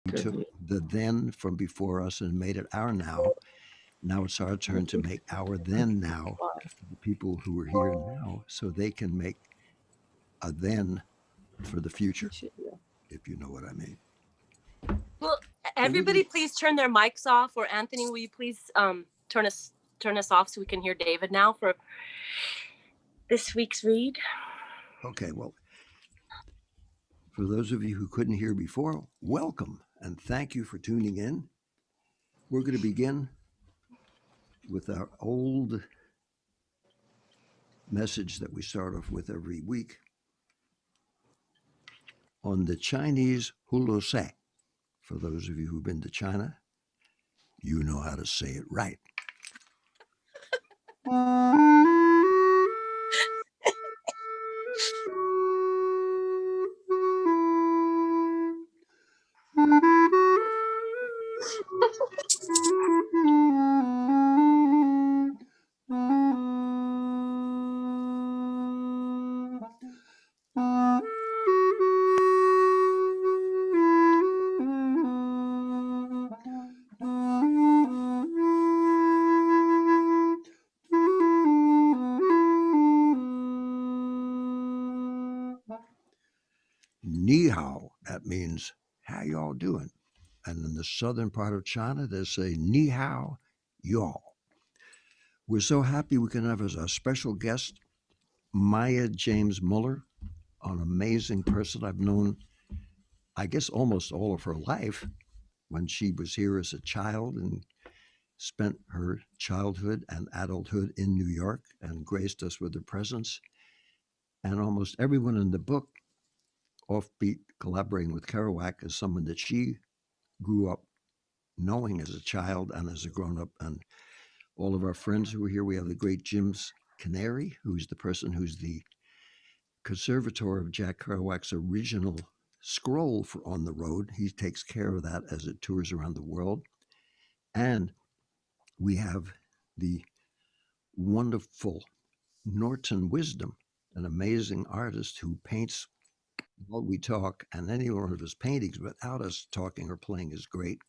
took the then from before us and made it our now. Now it's our turn to make our then now for the people who are here now so they can make a then for the future, if you know what I mean. Well, So we're everybody, gonna please turn their mics off. Or Anthony, will you please turn us off so we can hear David now for this week's read? okay, well, for those of you who couldn't hear before, welcome and thank you for tuning in. We're going to begin with our old message that we start off with every week on the Chinese hulose. For those of you who've been to China, you know how to say it right. Ni hao, that means how y'all doing? And in the southern part of China, they say ni hao y'all. We're so happy we can have as our special guest Maya James Muller, an amazing person I've known, I guess, almost all of her life when she was here as a child and spent her childhood and adulthood in New York and graced us with her presence. And almost everyone in the book, offbeat, collaborating with Kerouac, is someone that she grew up knowing as a child and as a grown up. And all of our friends who are here, we have the great Jim's Canary, who's the person who's the conservator of Jack Kerouac's original scroll for On the Road. He takes care of that as it tours around the world. And we have the wonderful Norton Wisdom, an amazing artist who paints while we talk, and any one of his paintings without us talking or playing is great.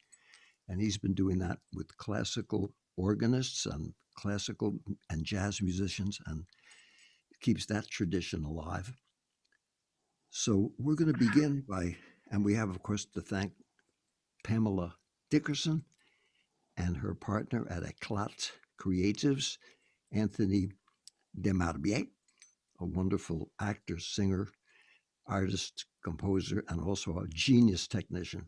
And he's been doing that with classical organists and classical and jazz musicians and keeps that tradition alive. So we're going to begin by, and we have, of course, to thank Pamela Dickerson and her partner at Eclat Creatives, Anthony Demarbier, a wonderful actor, singer, artist, composer, and also a genius technician.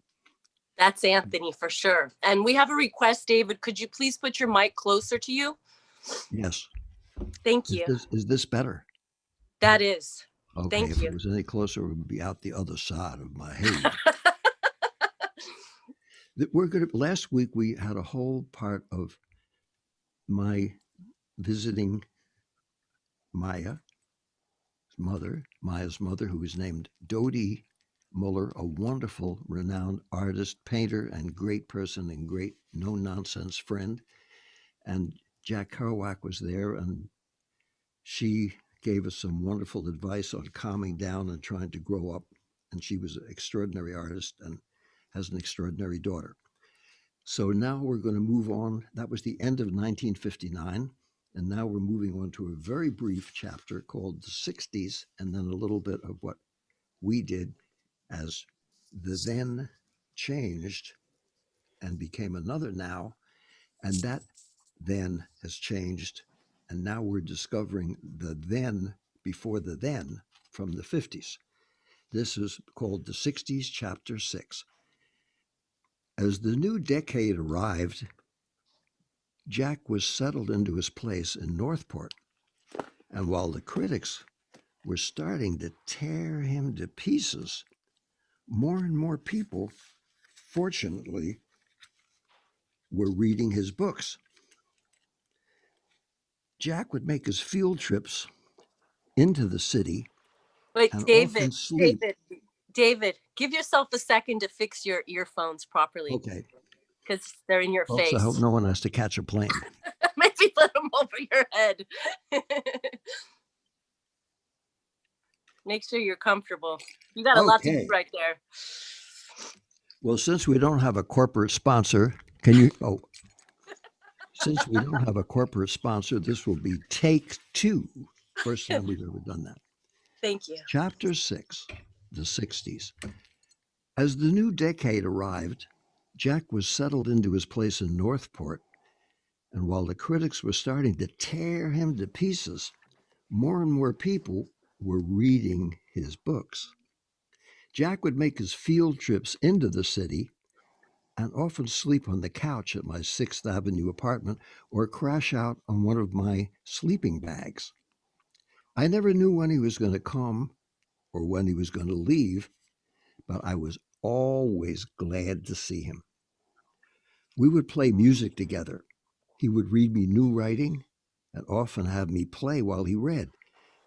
That's Anthony for sure. And we have a request, David. Could you please put your mic closer to you? Yes. Thank Is you. this better? That is. Okay, Thank if you. it was any closer, it would be out the other side of my head. We're going to. Last week we had a whole part of my visiting Maya's mother, who was named Dodie Muller, a wonderful, renowned artist, painter, and great person and great no-nonsense friend. And Jack Kerouac was there, and she gave us some wonderful advice on calming down and trying to grow up. And she was an extraordinary artist and has an extraordinary daughter. So now we're going to move on. That was the end of 1959. And now we're moving on to a very brief chapter called the 60s, and then a little bit of what we did as the then changed and became another now. And that then has changed. And now we're discovering the then before the then from the 50s. This is called the 60s, chapter 6. As the new decade arrived, Jack was settled into his place in Northport, and while the critics were starting to tear him to pieces, more and more people, fortunately, were reading his books. Jack would make his field trips into the city Wait, and often David, sleep. David, give yourself a second to fix your earphones properly Okay, because they're in your folks, I hope face. no one has to catch a plane. Maybe put them over your head. Make sure you're comfortable. You got a lot to do Okay, right there. Well, since we don't have a corporate sponsor, can you? Oh, since we don't have a corporate sponsor, this will be take two. First time we've ever done that. Thank you. Chapter 6, the 60s. As the new decade arrived, Jack was settled into his place in Northport, and while the critics were starting to tear him to pieces, more and more people were reading his books. Jack would make his field trips into the city and often sleep on the couch at my 6th Avenue apartment or crash out on one of my sleeping bags. I never knew when he was going to come or when he was going to leave, but I was always glad to see him. We would play music together. He would read me new writing and often have me play while he read.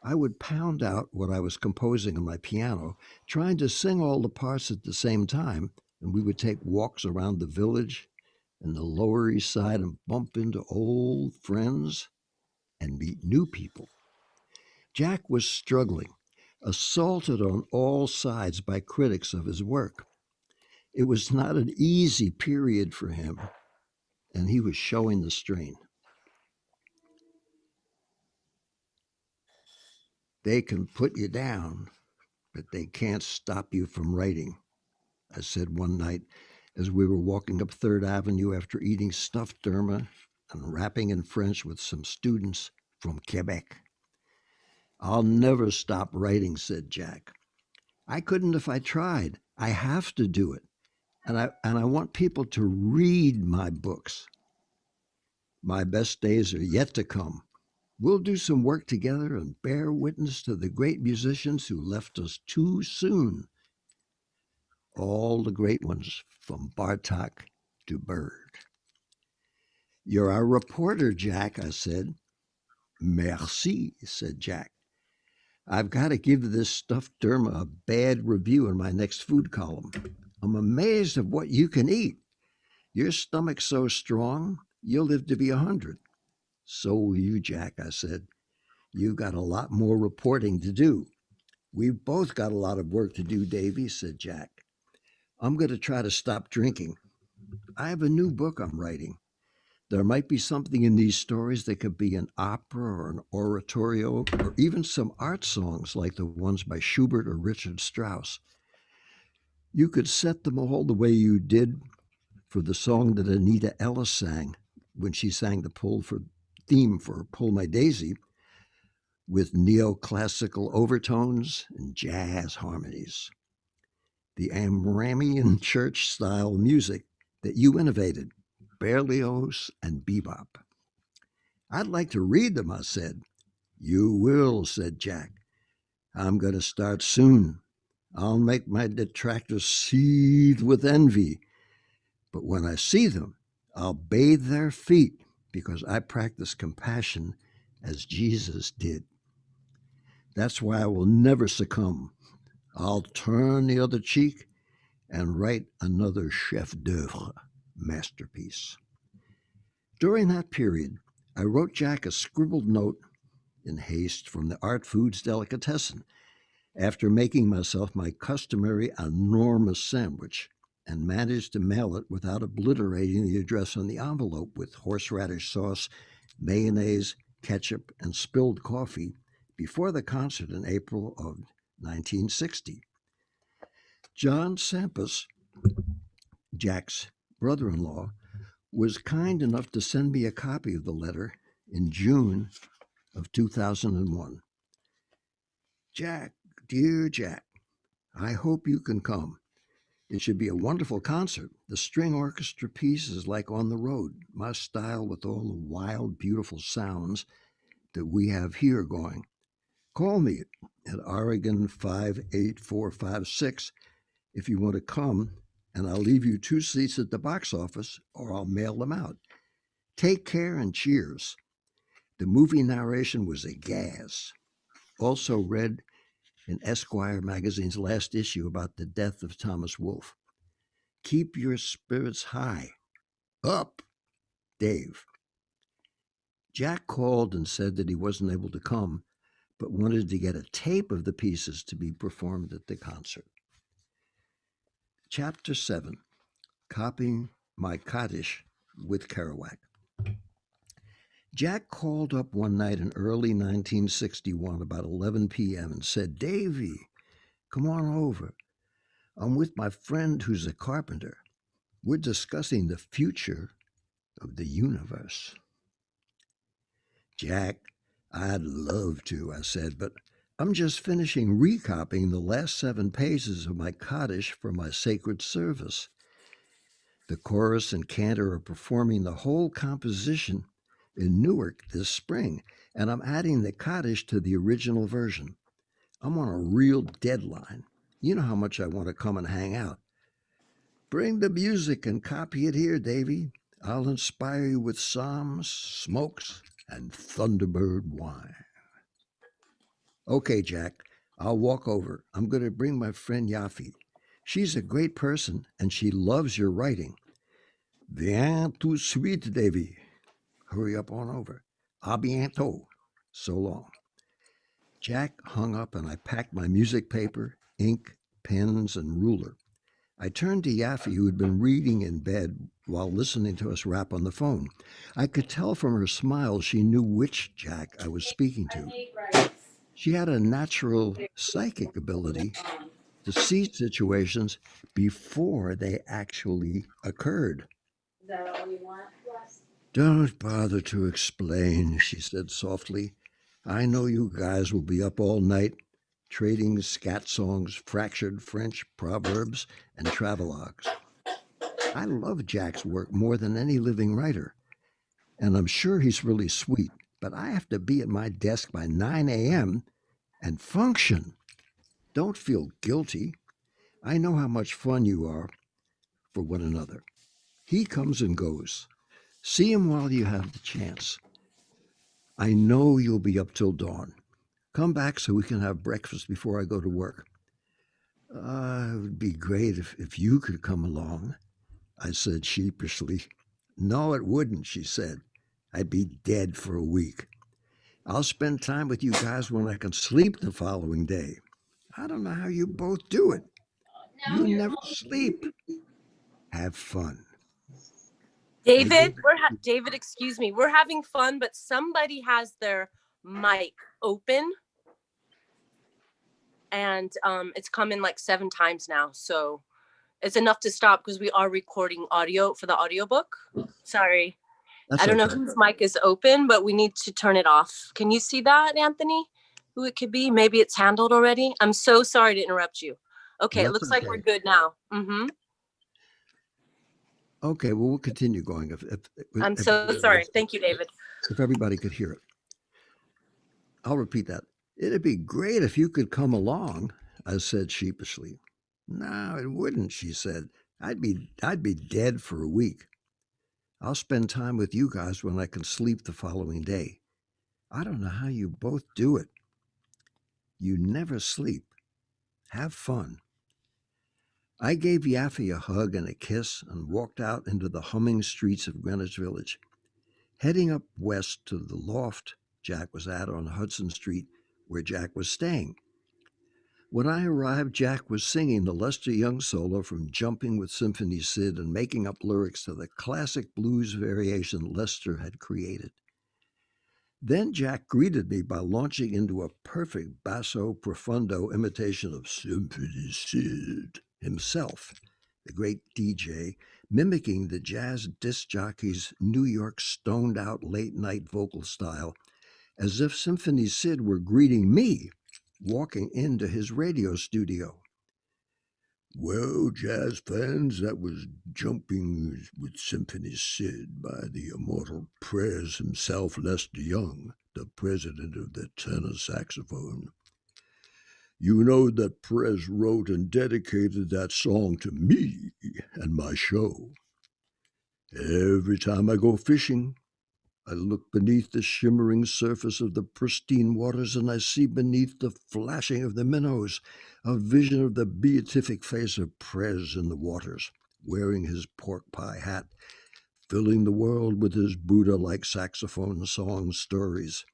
I would pound out what I was composing on my piano, trying to sing all the parts at the same time, and we would take walks around the village and the Lower East Side and bump into old friends and meet new people. Jack was struggling, assaulted on all sides by critics of his work. It was not an easy period for him, and he was showing the strain. They can put you down, but they can't stop you from writing, I said one night as we were walking up Third Avenue after eating stuffed derma and rapping in French with some students from Quebec. I'll never stop writing, said Jack. I couldn't if I tried. I have to do it. And I want people to read my books. My best days are yet to come. We'll do some work together and bear witness to the great musicians who left us too soon. All the great ones, from Bartok to Bird. You're our reporter, Jack, I said. Merci, said Jack. I've got to give this stuffed derma a bad review in my next food column. I'm amazed at what you can eat. Your stomach's so strong, you'll live to be 100. So will you, Jack, I said. You've got a lot more reporting to do. We've both got a lot of work to do, Davy, said Jack. I'm going to try to stop drinking. I have a new book I'm writing. There might be something in these stories that could be an opera or an oratorio or even some art songs like the ones by Schubert or Richard Strauss. You could set them all the way you did for the song that Anita Ellis sang when she sang the theme for Pull My Daisy with neoclassical overtones and jazz harmonies. The Amramian church style music that you innovated, Berlioz and bebop. I'd like to read them, I said. You will, said Jack. I'm going to start soon. I'll make my detractors seethe with envy. But when I see them, I'll bathe their feet because I practice compassion as Jesus did. That's why I will never succumb. I'll turn the other cheek and write another chef d'oeuvre masterpiece. During that period, I wrote Jack a scribbled note in haste from the Art Foods delicatessen after making myself my customary enormous sandwich and managed to mail it without obliterating the address on the envelope with horseradish sauce, mayonnaise, ketchup, and spilled coffee before the concert in April of 1960. John Sampus, Jack's brother-in-law, was kind enough to send me a copy of the letter in June of 2001. Jack, dear Jack, I hope you can come. It should be a wonderful concert. The string orchestra piece is like On the Road, my style with all the wild, beautiful sounds that we have here going. Call me at Oregon 58456 if you want to come, and I'll leave you 2 seats at the box office or I'll mail them out. Take care and cheers. The movie narration was a gas. Also read in Esquire magazine's last issue about the death of Thomas Wolfe. Keep your spirits high. Up, Dave. Jack called and said that he wasn't able to come, but wanted to get a tape of the pieces to be performed at the concert. Chapter 7. copying my Kaddish with Kerouac. Jack called up one night in early 1961 about 11 p.m. and said, "Davy, come on over. I'm with my friend who's a carpenter. We're discussing the future of the universe." "Jack, I'd love to," I said, "but I'm just finishing recopying the last 7 pages of my Kaddish for my sacred service. The chorus and cantor are performing the whole composition in Newark this spring, and I'm adding the Kaddish to the original version. I'm on a real deadline. You know how much I want to come and hang out. Bring the music and copy it here, Davy. I'll inspire you with psalms, smokes, and Thunderbird wine." "Okay, Jack, I'll walk over. I'm going to bring my friend Yafi. She's a great person, and she loves your writing. Viens tout de suite, Davy. Hurry up on over. A bientôt. So long." Jack hung up, and I packed my music paper, ink, pens, and ruler. I turned to Yafi, who had been reading in bed while listening to us rap on the phone. I could tell from her smile she knew which Jack I was speaking to. She had a natural psychic ability to see situations before they actually occurred. Is that all you want? Yes. "Don't bother to explain," she said softly. "I know you guys will be up all night trading scat songs, fractured French proverbs, and travelogues. I love Jack's work more than any living writer, and I'm sure he's really sweet, but I have to be at my desk by 9 a.m. and function. Don't feel guilty. I know how much fun you are for one another. He comes and goes. See him while you have the chance. I know you'll be up till dawn. Come back so we can have breakfast before I go to work." It would be great if you could come along," I said sheepishly. "No, it wouldn't," she said. "I'd be dead for a week. I'll spend time with you guys when I can sleep the following day. I don't know how you both do it. You never sleep. Have fun." I David, gave David, excuse me. We're having fun, but somebody has their mic open, and it's come in like 7 times now. So it's enough to stop because we are recording audio for the audiobook. Sorry. That's I don't know okay. whose mic is open, but we need to turn it off. Can you see that, Anthony? Who it could be? Maybe it's handled already. I'm so sorry to interrupt you. Okay, it That's looks like okay. we're good now. Mm-hmm. Okay, well, we'll continue going I'm so sorry. Thank you, David. if everybody could hear it. I'll repeat that. "It'd be great if you could come along," I said sheepishly. "No, it wouldn't," she said. I'd be dead for a week. I'll spend time with you guys when I can sleep the following day. I don't know how you both do it. You never sleep. Have fun." I gave Yaffy a hug and a kiss and walked out into the humming streets of Greenwich Village. Heading up west to the loft Jack was at on Hudson Street, where Jack was staying. When I arrived, Jack was singing the Lester Young solo from Jumping with Symphony Sid and making up lyrics to the classic blues variation Lester had created. Then Jack greeted me by launching into a perfect basso profundo imitation of Symphony Sid himself, the great DJ, mimicking the jazz disc jockey's New York stoned out late night vocal style, as if Symphony Sid were greeting me walking into his radio studio. "Well, jazz fans, that was Jumping with Symphony Sid by the immortal Prez himself, Lester Young, the president of the tenor saxophone. You know that Prez wrote and dedicated that song to me and my show. Every time I go fishing, I look beneath the shimmering surface of the pristine waters and I see beneath the flashing of the minnows a vision of the beatific face of Prez in the waters, wearing his pork pie hat, filling the world with his Buddha-like saxophone song stories.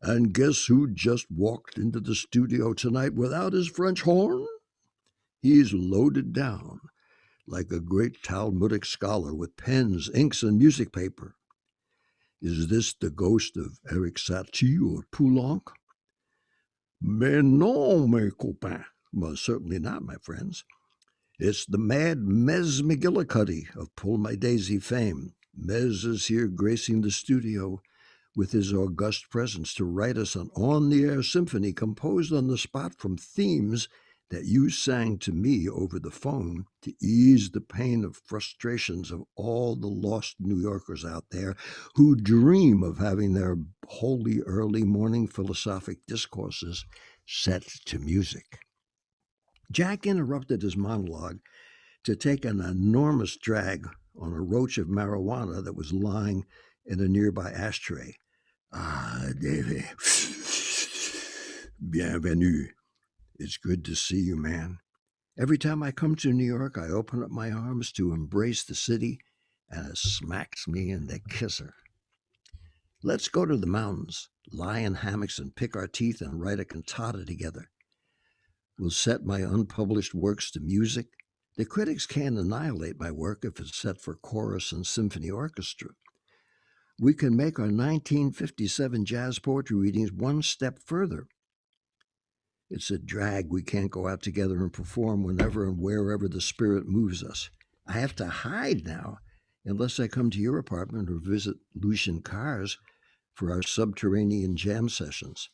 And guess who just walked into the studio tonight without his French horn? He's loaded down. like a great Talmudic scholar with pens, inks, and music paper. Is this the ghost of Eric Satie or Poulenc? Mais non, mes copains. Well, certainly not, my friends. It's the mad Mez McGillicuddy of Pull My Daisy fame. Mez is here gracing the studio with his august presence to write us an on-the-air symphony composed on the spot from themes that you sang to me over the phone to ease the pain of frustrations of all the lost New Yorkers out there who dream of having their holy early morning philosophic discourses set to music. Jack interrupted his monologue to take an enormous drag on a roach of marijuana that was lying in a nearby ashtray. Ah, Davy. Bienvenue. It's good to see you, man. Every time I come to New York, I open up my arms to embrace the city, and it smacks me in the kisser. Let's go to the mountains, lie in hammocks, and pick our teeth and write a cantata together. We'll set my unpublished works to music. The critics can't annihilate my work if it's set for chorus and symphony orchestra. We can make our 1957 jazz poetry readings one step further. It's a drag we can't go out together and perform whenever and wherever the spirit moves us. I have to hide now, unless I come to your apartment or visit Lucian Carr's for our subterranean jam sessions.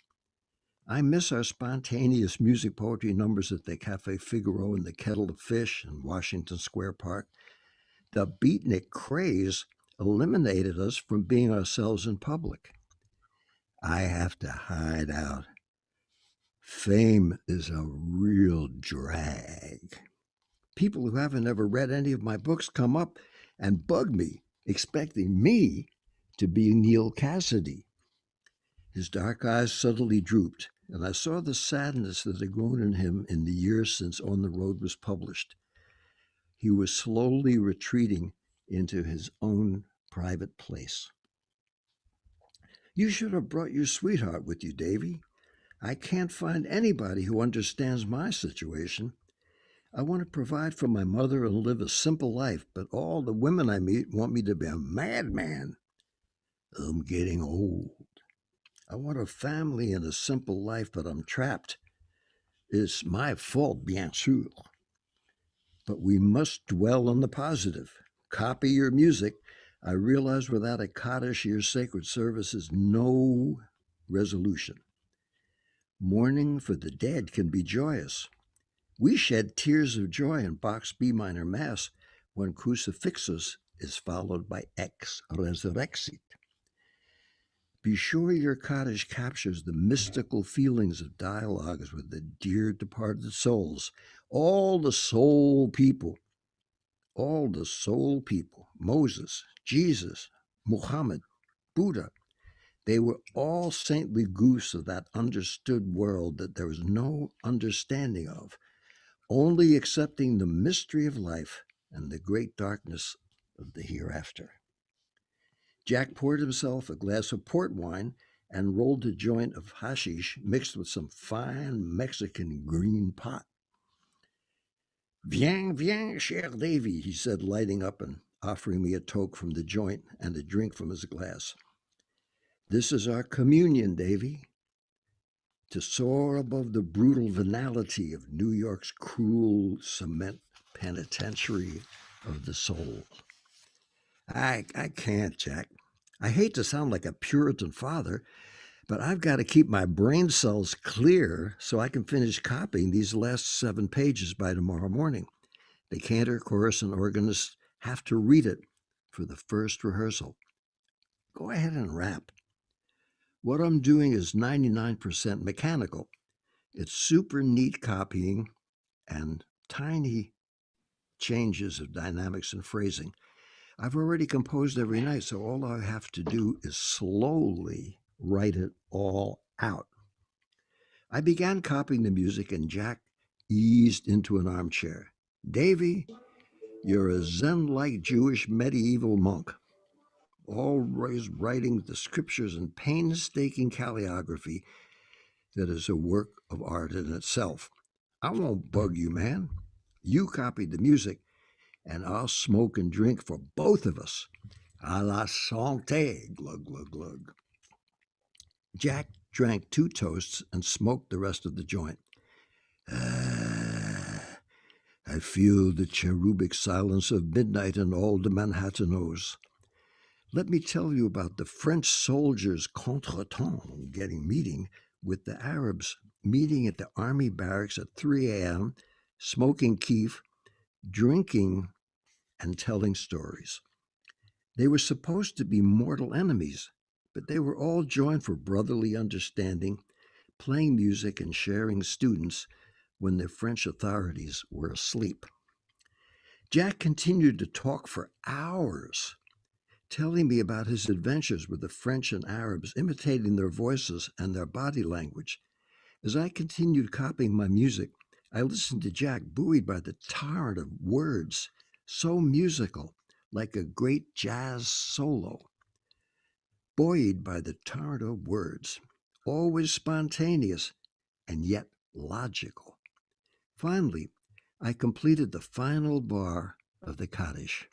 I miss our spontaneous music poetry numbers at the Cafe Figaro and the Kettle of Fish in Washington Square Park. The beatnik craze eliminated us from being ourselves in public. I have to hide out. Fame is a real drag. People who haven't ever read any of my books come up and bug me, expecting me to be Neil Cassidy. His dark eyes suddenly drooped, and I saw the sadness that had grown in him in the years since On the Road was published. He was slowly retreating into his own private place. You should have brought your sweetheart with you, Davy. I can't find anybody who understands my situation. I want to provide for my mother and live a simple life, but all the women I meet want me to be a madman. I'm getting old. I want a family and a simple life, but I'm trapped. It's my fault, bien sûr. But we must dwell on the positive. Copy your music. I realize without a Kaddish, your sacred service is no resolution. Mourning for the dead can be joyous. We shed tears of joy in Bach's B minor Mass when Crucifixus is followed by Ex Resurrexit. Be sure your Kaddish captures the mystical feelings of dialogues with the dear departed souls. All the soul people, Moses, Jesus, Muhammad, Buddha, they were all saintly goose of that understood world that there was no understanding of, only accepting the mystery of life and the great darkness of the hereafter. Jack poured himself a glass of port wine and rolled a joint of hashish mixed with some fine Mexican green pot. Viens, cher Davy, he said, lighting up and offering me a toke from the joint and a drink from his glass. This is our communion, Davy. To soar above the brutal venality of New York's cruel cement penitentiary of the soul. I can't, Jack. I hate to sound like a Puritan father, but I've got to keep my brain cells clear so I can finish copying these last 7 pages by tomorrow morning. The cantor, chorus, and organist have to read it for the first rehearsal. Go ahead and rap. What I'm doing is 99% mechanical. It's super neat copying and tiny changes of dynamics and phrasing. I've already composed every night, so all I have to do is slowly write it all out. I began copying the music, and Jack eased into an armchair. Davy, you're a Zen-like Jewish medieval monk, always writing the scriptures in painstaking calligraphy that is a work of art in itself. I won't bug you, man. You copied the music, and I'll smoke and drink for both of us. A la santé, glug, glug, glug. Jack drank 2 toasts and smoked the rest of the joint. Ah, I feel the cherubic silence of midnight in all the Manhattanos. Let me tell you about the French soldiers' contretemps meeting with the Arabs, meeting at the army barracks at 3 a.m., smoking keef, drinking, and telling stories. They were supposed to be mortal enemies, but they were all joined for brotherly understanding, playing music and sharing students when the French authorities were asleep. Jack continued to talk for hours, telling me about his adventures with the French and Arabs, imitating their voices and their body language. As I continued copying my music, I listened to Jack, buoyed by the torrent of words, so musical, like a great jazz solo. Buoyed by the torrent of words, always spontaneous and yet logical. Finally, I completed the final bar of the Kaddish.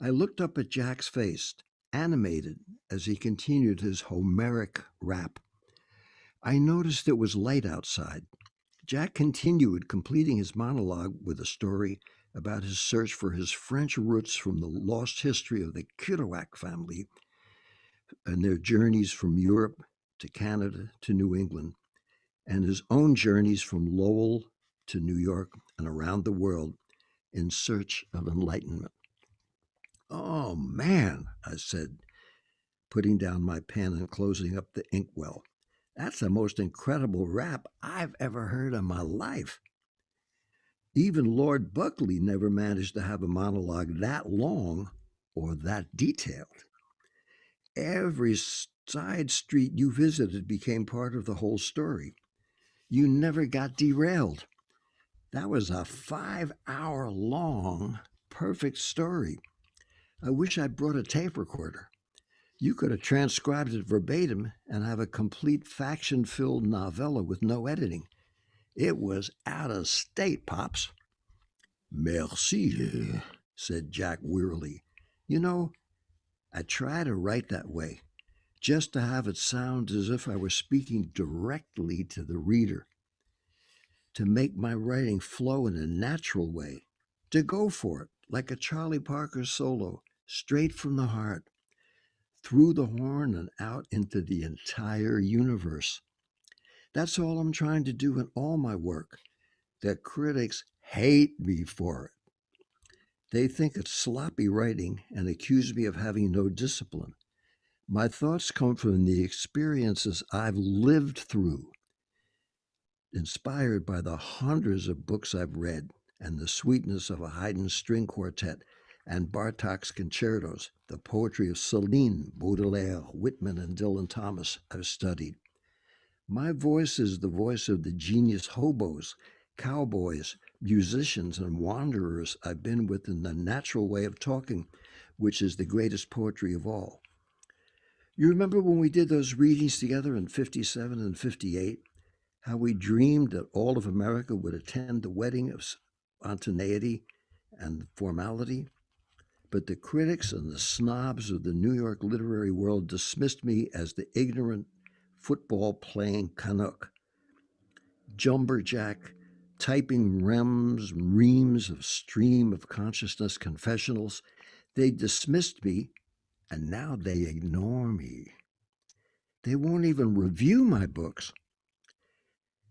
I looked up at Jack's face, animated as he continued his Homeric rap. I noticed it was light outside. Jack continued, completing his monologue with a story about his search for his French roots from the lost history of the Kerouac family and their journeys from Europe to Canada to New England, and his own journeys from Lowell to New York and around the world in search of enlightenment. Oh, man, I said, putting down my pen and closing up the inkwell. That's the most incredible rap I've ever heard in my life. Even Lord Buckley never managed to have a monologue that long or that detailed. Every side street you visited became part of the whole story. You never got derailed. That was a 5-hour long, perfect story. I wish I'd brought a tape recorder. You could have transcribed it verbatim and have a complete faction-filled novella with no editing. It was out of state, Pops. Merci, said Jack wearily. You know, I try to write that way, just to have it sound as if I were speaking directly to the reader, to make my writing flow in a natural way, to go for it, like a Charlie Parker solo, straight from the heart, through the horn and out into the entire universe. That's all I'm trying to do in all my work. The critics hate me for it. They think it's sloppy writing and accuse me of having no discipline. My thoughts come from the experiences I've lived through, inspired by the hundreds of books I've read and the sweetness of a Haydn string quartet and Bartók's concertos, the poetry of Céline, Baudelaire, Whitman, and Dylan Thomas I've studied. My voice is the voice of the genius hobos, cowboys, musicians, and wanderers I've been with in the natural way of talking, which is the greatest poetry of all. You remember when we did those readings together in 57 and 58? How we dreamed that all of America would attend the wedding of spontaneity and formality? But the critics and the snobs of the New York literary world dismissed me as the ignorant football-playing Canuck, jumberjack, typing reams of stream of consciousness confessionals. They dismissed me, and now they ignore me. They won't even review my books.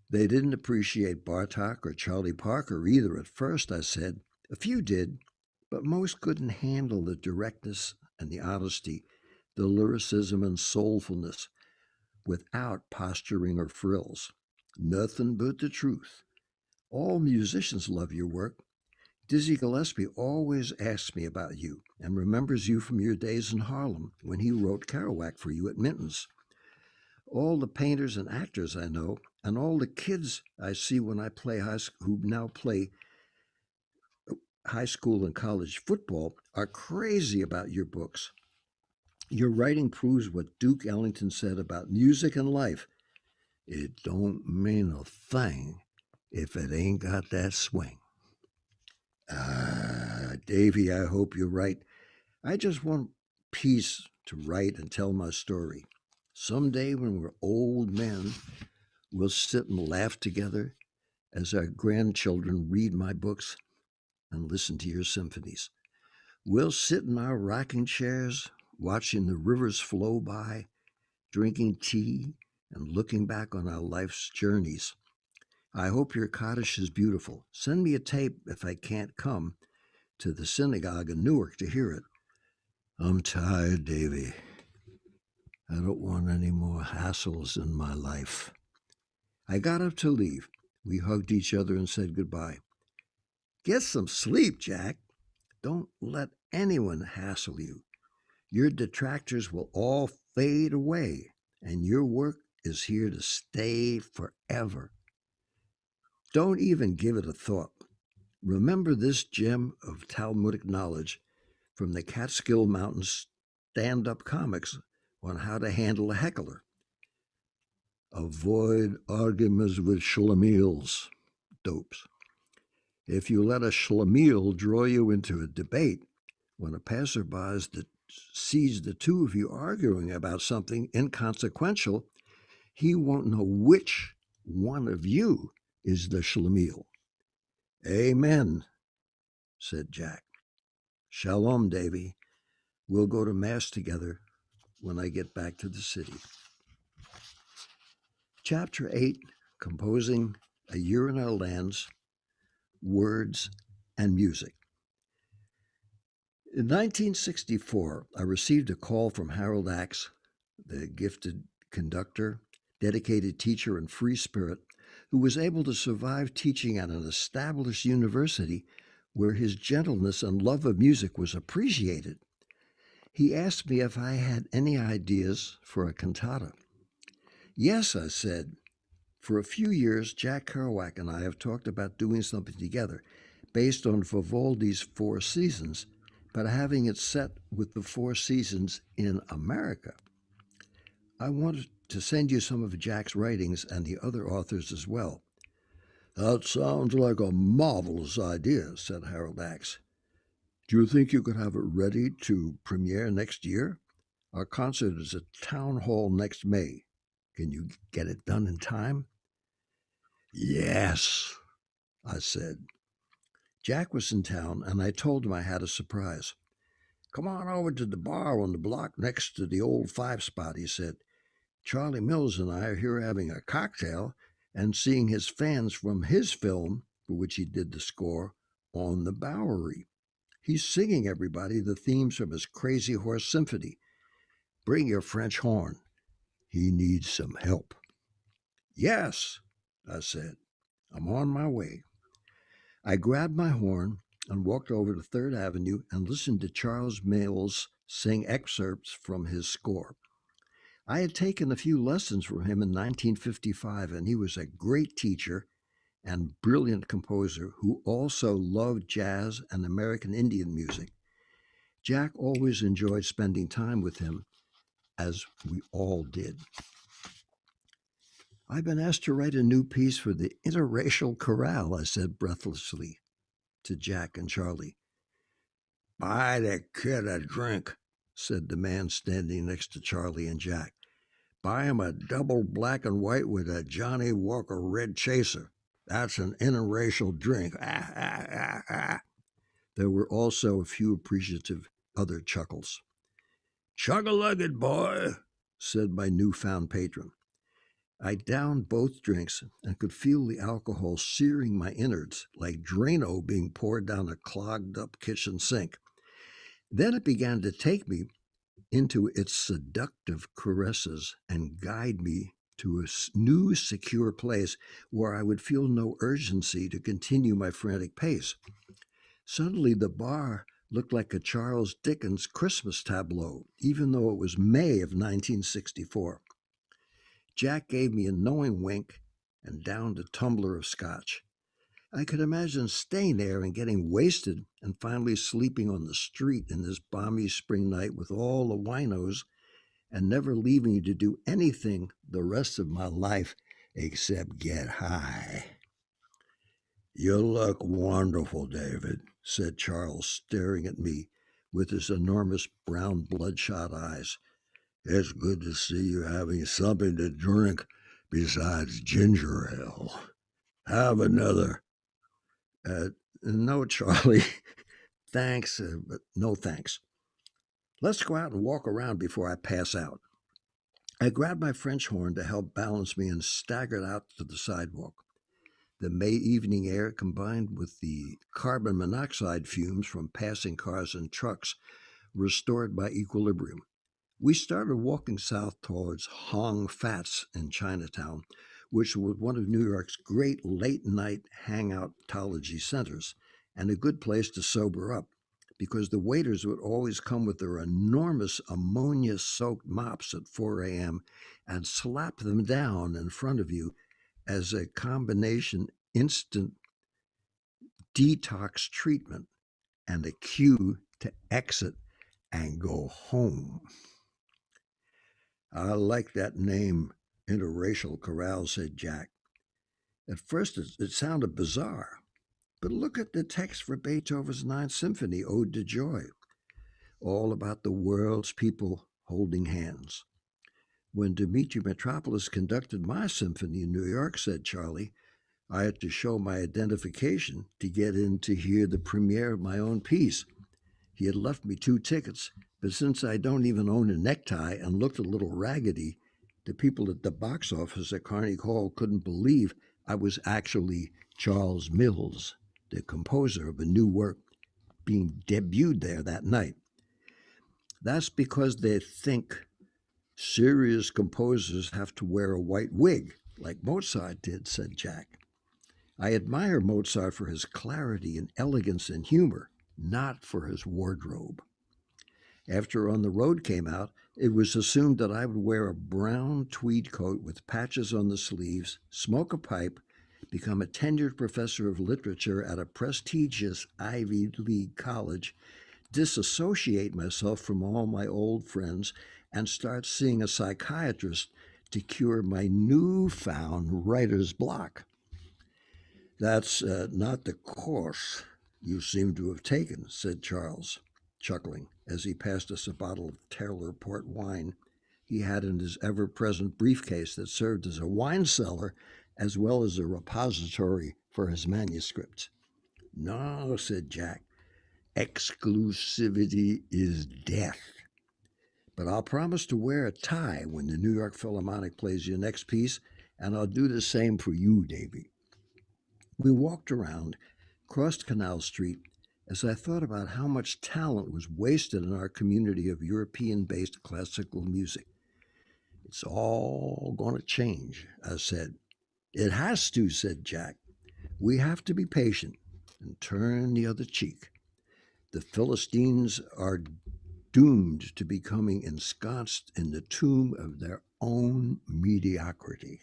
They didn't appreciate Bartók or Charlie Parker either at first, I said. A few did, but most couldn't handle the directness and the honesty, the lyricism and soulfulness, without posturing or frills. Nothing but the truth. All musicians love your work. Dizzy Gillespie always asks me about you and remembers you from your days in Harlem when he wrote Kerouac for you at Minton's. All the painters and actors I know, and all the kids I see when I play who now play high school and college football, are crazy about your books. Your writing proves what Duke Ellington said about music and life. It don't mean a thing if it ain't got that swing. Davy, I hope you're right. I just want peace to write and tell my story. Someday, when we're old men, we'll sit and laugh together as our grandchildren read my books and listen to your symphonies. We'll sit in our rocking chairs, watching the rivers flow by, drinking tea, and looking back on our life's journeys. I hope your cottage is beautiful. Send me a tape if I can't come to the synagogue in Newark to hear it. I'm tired, Davy. I don't want any more hassles in my life. I got up to leave. We hugged each other and said goodbye. Get some sleep, Jack. Don't let anyone hassle you. Your detractors will all fade away, and your work is here to stay forever. Don't even give it a thought. Remember this gem of Talmudic knowledge from the Catskill Mountains stand up comics on how to handle a heckler. Avoid arguments with schlemiels, dopes. If you let a schlemiel draw you into a debate, when a passerby sees the two of you arguing about something inconsequential, he won't know which one of you is the schlemiel. Amen, said Jack. Shalom, Davy. We'll go to Mass together when I get back to the city. Chapter 8, Composing A Year in Our Lands, Words and Music. In 1964, I received a call from Harold Axe, the gifted conductor, dedicated teacher, and free spirit, who was able to survive teaching at an established university where his gentleness and love of music was appreciated. He asked me if I had any ideas for a cantata. Yes, I said. For a few years, Jack Kerouac and I have talked about doing something together based on Vivaldi's Four Seasons, but having it set with the Four Seasons in America. I wanted to send you some of Jack's writings and the other authors as well. That sounds like a marvelous idea, said Harold Axe. Do you think you could have it ready to premiere next year? Our concert is at Town Hall next May. Can you get it done in time? Yes, I said. Jack was in town, and I told him I had a surprise. Come on over to the bar on the block next to the old Five Spot, he said. Charlie Mills and I are here having a cocktail and seeing his fans from his film, for which he did the score, on the Bowery. He's singing everybody the themes from his Crazy Horse Symphony. Bring your French horn. He needs some help. Yes, I said. I'm on my way. I grabbed my horn and walked over to 3rd Avenue and listened to Charles Mills sing excerpts from his score. I had taken a few lessons from him in 1955, and he was a great teacher and brilliant composer who also loved jazz and American Indian music. Jack always enjoyed spending time with him, as we all did. I've been asked to write a new piece for the interracial chorale, I said breathlessly to Jack and Charlie. Buy the kid a drink, said the man standing next to Charlie and Jack. Buy him a double black and white with a Johnny Walker Red Chaser. That's an interracial drink. Ah, ah, ah, ah. There were also a few appreciative other chuckles. Chug-a-lugged, boy, said my newfound patron. I downed both drinks and could feel the alcohol searing my innards like Drano being poured down a clogged-up kitchen sink. Then it began to take me into its seductive caresses and guide me to a new secure place where I would feel no urgency to continue my frantic pace. Suddenly the bar looked like a Charles Dickens Christmas tableau, even though it was May of 1964. Jack gave me a knowing wink and downed a tumbler of scotch. I could imagine staying there and getting wasted and finally sleeping on the street in this balmy spring night with all the winos and never leaving to do anything the rest of my life except get high. You look wonderful, David, said Charles, staring at me with his enormous brown bloodshot eyes. It's good to see you having something to drink besides ginger ale. Have another. No, Charlie. Thanks, but no thanks. Let's go out and walk around before I pass out. I grabbed my French horn to help balance me and staggered out to the sidewalk. The May evening air combined with the carbon monoxide fumes from passing cars and trucks restored my equilibrium. We started walking south towards Hong Fat's in Chinatown, which was one of New York's great late night hangoutology centers and a good place to sober up because the waiters would always come with their enormous ammonia soaked mops at 4 a.m. and slap them down in front of you as a combination instant detox treatment and a cue to exit and go home. I like that name, Interracial Chorale, said Jack. At first it sounded bizarre, but look at the text for Beethoven's Ninth Symphony, Ode to Joy, all about the world's people holding hands. When Dmitri Metropolis conducted my symphony in New York, said Charlie, I had to show my identification to get in to hear the premiere of my own piece. He had left me 2 tickets, but since I don't even own a necktie and looked a little raggedy, the people at the box office at Carnegie Hall couldn't believe I was actually Charles Mills, the composer of a new work being debuted there that night. That's because they think serious composers have to wear a white wig, like Mozart did, said Jack. I admire Mozart for his clarity and elegance and humor, not for his wardrobe. After On the Road came out, it was assumed that I would wear a brown tweed coat with patches on the sleeves, smoke a pipe, become a tenured professor of literature at a prestigious Ivy League college, disassociate myself from all my old friends, and start seeing a psychiatrist to cure my newfound writer's block. That's not the course you seem to have taken, said Charles, chuckling as he passed us a bottle of Taylor port wine he had in his ever present briefcase that served as a wine cellar as well as a repository for his manuscripts. No, said Jack, exclusivity is death. But I'll promise to wear a tie when the New York Philharmonic plays your next piece, and I'll do the same for you, Davy. We walked around, crossed Canal Street, as I thought about how much talent was wasted in our community of European based classical music. It's all going to change, I said. It has to, said Jack. We have to be patient and turn the other cheek. The Philistines are doomed to becoming ensconced in the tomb of their own mediocrity.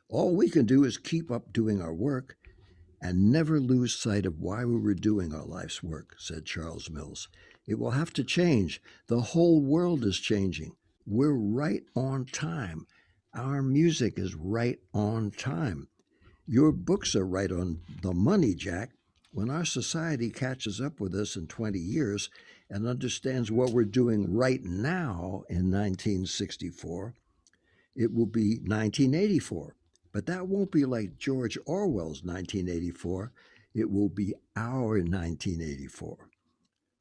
All we can do is keep up doing our work and never lose sight of why we were doing our life's work, said Charles Mills. It will have to change. The whole world is changing. We're right on time. Our music is right on time. Your books are right on the money, Jack. When our society catches up with us in 20 years and understands what we're doing right now in 1964, it will be 1984. But that won't be like George Orwell's 1984. It will be our 1984.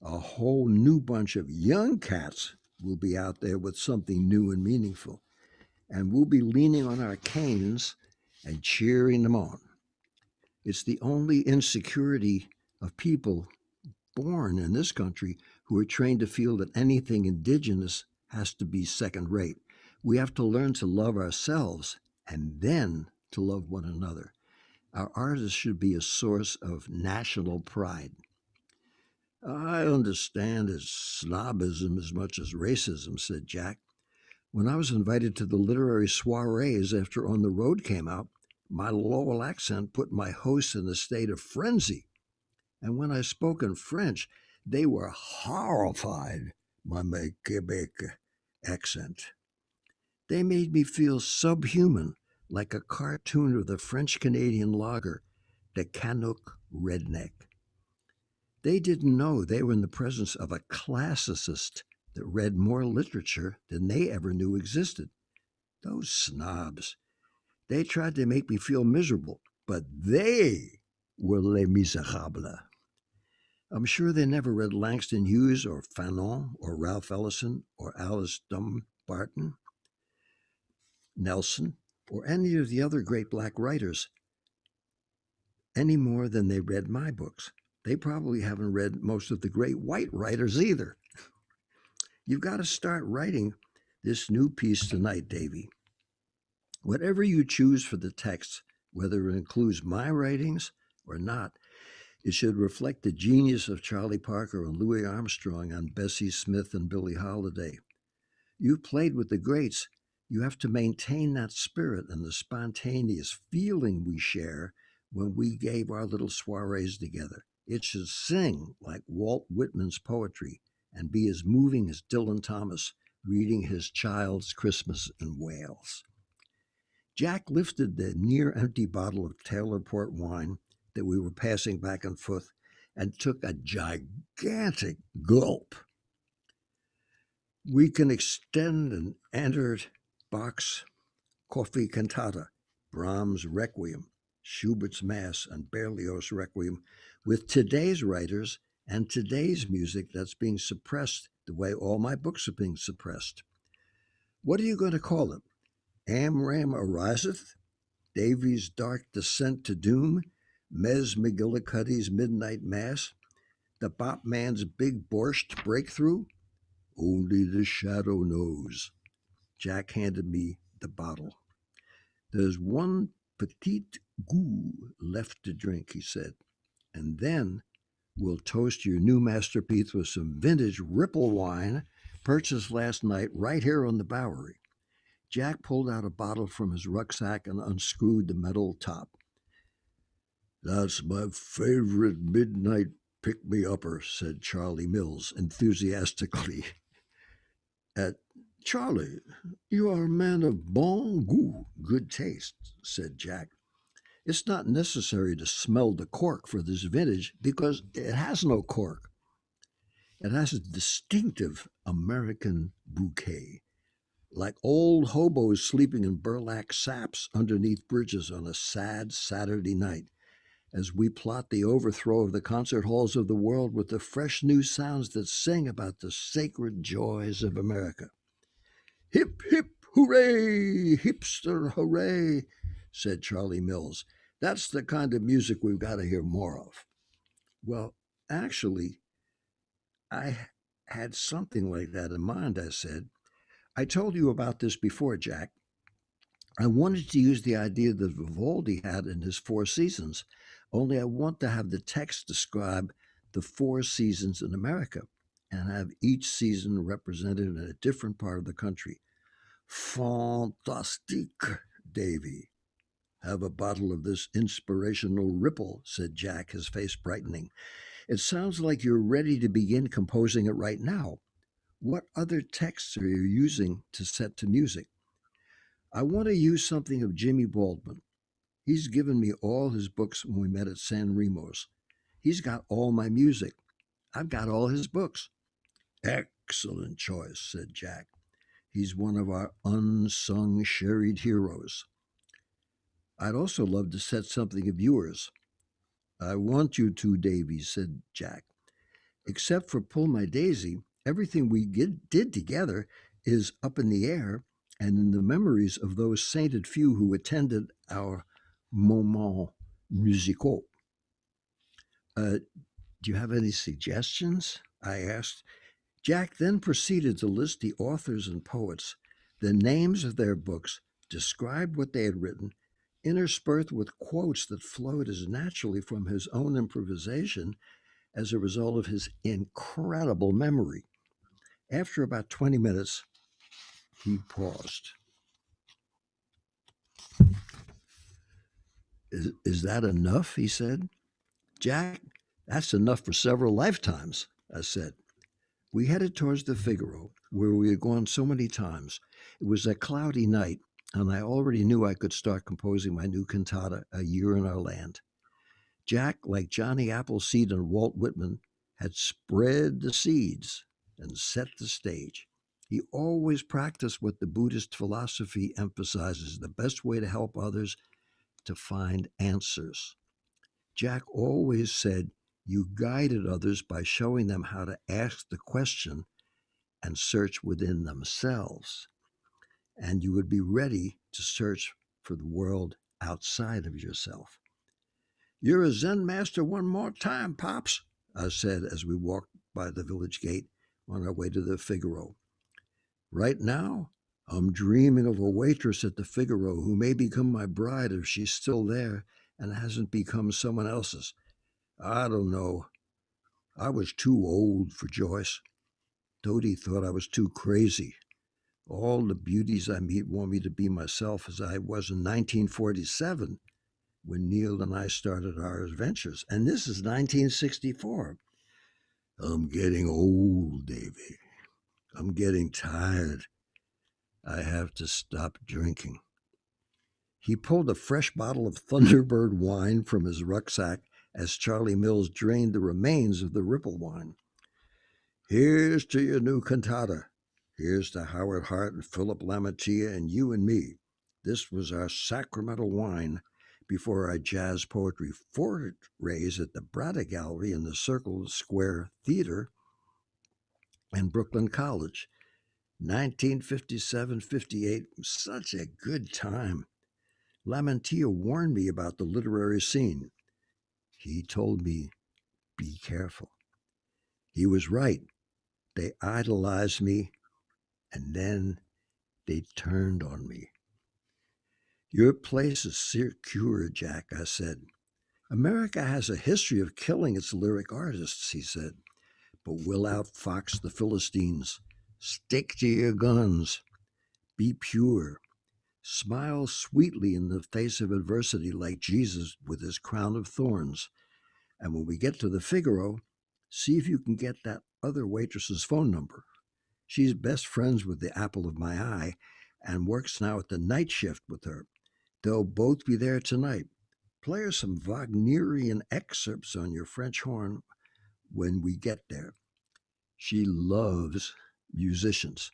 A whole new bunch of young cats will be out there with something new and meaningful. And we'll be leaning on our canes and cheering them on. It's the only insecurity of people born in this country who are trained to feel that anything indigenous has to be second rate. We have to learn to love ourselves and then to love one another. Our artists should be a source of national pride. I understand it's snobism as much as racism, said Jack. When I was invited to the literary soirees after On the Road came out, my Lowell accent put my hosts in a state of frenzy. And when I spoke in French, they were horrified by my Quebec accent. They made me feel subhuman, like a cartoon of the French Canadian lager, the Canuck Redneck. They didn't know they were in the presence of a classicist that read more literature than they ever knew existed. Those snobs. They tried to make me feel miserable, but they were les miserables. I'm sure they never read Langston Hughes or Fanon or Ralph Ellison or Alice Dumbarton, Nelson, or any of the other great black writers any more than they read my books. They probably haven't read most of the great white writers either. You've got to start writing this new piece tonight, Davy. Whatever you choose for the text, whether it includes my writings or not, it should reflect the genius of Charlie Parker and Louis Armstrong on Bessie Smith and Billie Holiday. You've played with the greats. You have to maintain that spirit and the spontaneous feeling we share when we gave our little soirees together. It should sing like Walt Whitman's poetry and be as moving as Dylan Thomas reading his child's Christmas in Wales. Jack lifted the near empty bottle of Taylor port wine that we were passing back and forth and took a gigantic gulp. We can extend an entered Bach's Coffee Cantata, Brahms' Requiem, Schubert's Mass, and Berlioz' Requiem with today's writers and today's music that's being suppressed the way all my books are being suppressed. What are you going to call it? Amram ariseth, Davy's dark descent to doom, Mez McGillicuddy's midnight mass, the Bop Man's big borscht breakthrough? Only the shadow knows. Jack handed me the bottle. There's one petite goût left to drink, he said, and then we'll toast your new masterpiece with some vintage Ripple wine purchased last night right here on the Bowery. Jack pulled out a bottle from his rucksack and unscrewed the metal top. That's my favorite midnight pick-me-upper, said Charlie Mills enthusiastically. Charlie, you are a man of bon goût, good taste, said Jack. It's not necessary to smell the cork for this vintage because it has no cork. It has a distinctive American bouquet, like old hobos sleeping in burlap saps underneath bridges on a sad Saturday night, as we plot the overthrow of the concert halls of the world with the fresh new sounds that sing about the sacred joys of America. Hip, hip, hooray, hipster, hooray, said Charlie Mills. That's the kind of music we've got to hear more of. Well, actually, I had something like that in mind, I said. I told you about this before, Jack. I wanted to use the idea that Vivaldi had in his Four Seasons, only I want to have the text describe the four seasons in America and have each season represented in a different part of the country. Fantastique, Davy. Have a bottle of this inspirational ripple, said Jack, his face brightening. It sounds like you're ready to begin composing it right now. What other texts are you using to set to music? I want to use something of Jimmy Baldwin. He's given me all his books when we met at San Remo's. He's got all my music. I've got all his books. Excellent choice, said Jack. He's one of our unsung sherried heroes. I'd also love to set something of yours. I want you to, Davy, said Jack. Except for Pull My Daisy, everything we did together is up in the air and in the memories of those sainted few who attended our moments musicaux. Do you have any suggestions? I asked. Jack then proceeded to list the authors and poets, the names of their books, described what they had written, interspersed with quotes that flowed as naturally from his own improvisation as a result of his incredible memory. After about 20 minutes, he paused. Is that enough? He said. Jack, that's enough for several lifetimes, I said. We headed towards the Figaro, where we had gone so many times. It was a cloudy night, and I already knew I could start composing my new cantata, A Year in Our Land. Jack, like Johnny Appleseed and Walt Whitman, had spread the seeds and set the stage. He always practiced what the Buddhist philosophy emphasizes: the best way to help others to find answers. Jack always said you guided others by showing them how to ask the question and search within themselves, and you would be ready to search for the world outside of yourself. "You're a Zen master one more time, Pops," I said as we walked by the village gate on our way to the Figaro. "Right now, I'm dreaming of a waitress at the Figaro who may become my bride if she's still there and hasn't become someone else's. I don't know. I was too old for Joyce. Dodie thought I was too crazy. All the beauties I meet want me to be myself as I was in 1947 when Neil and I started our adventures. And this is 1964. I'm getting old, Davy. I'm getting tired. I have to stop drinking." He pulled a fresh bottle of Thunderbird wine from his rucksack as Charlie Mills drained the remains of the Ripple wine. "Here's to your new cantata. Here's to Howard Hart and Philip Lamantia and you and me. This was our sacramental wine before our jazz poetry forays at the Braddock Gallery in the Circle Square Theater and Brooklyn College. 1957-58 was such a good time. Lamantia warned me about the literary scene. He told me, be careful. He was right. They idolized me, and then they turned on me." "Your place is secure, Jack," I said. "America has a history of killing its lyric artists," he said, "but we'll outfox the Philistines. Stick to your guns. Be pure. Smile sweetly in the face of adversity like Jesus with his crown of thorns. And when we get to the Figaro, see if you can get that other waitress's phone number. She's best friends with the apple of my eye and works now at the night shift with her. They'll both be there tonight. Play her some Wagnerian excerpts on your French horn when we get there. She loves musicians."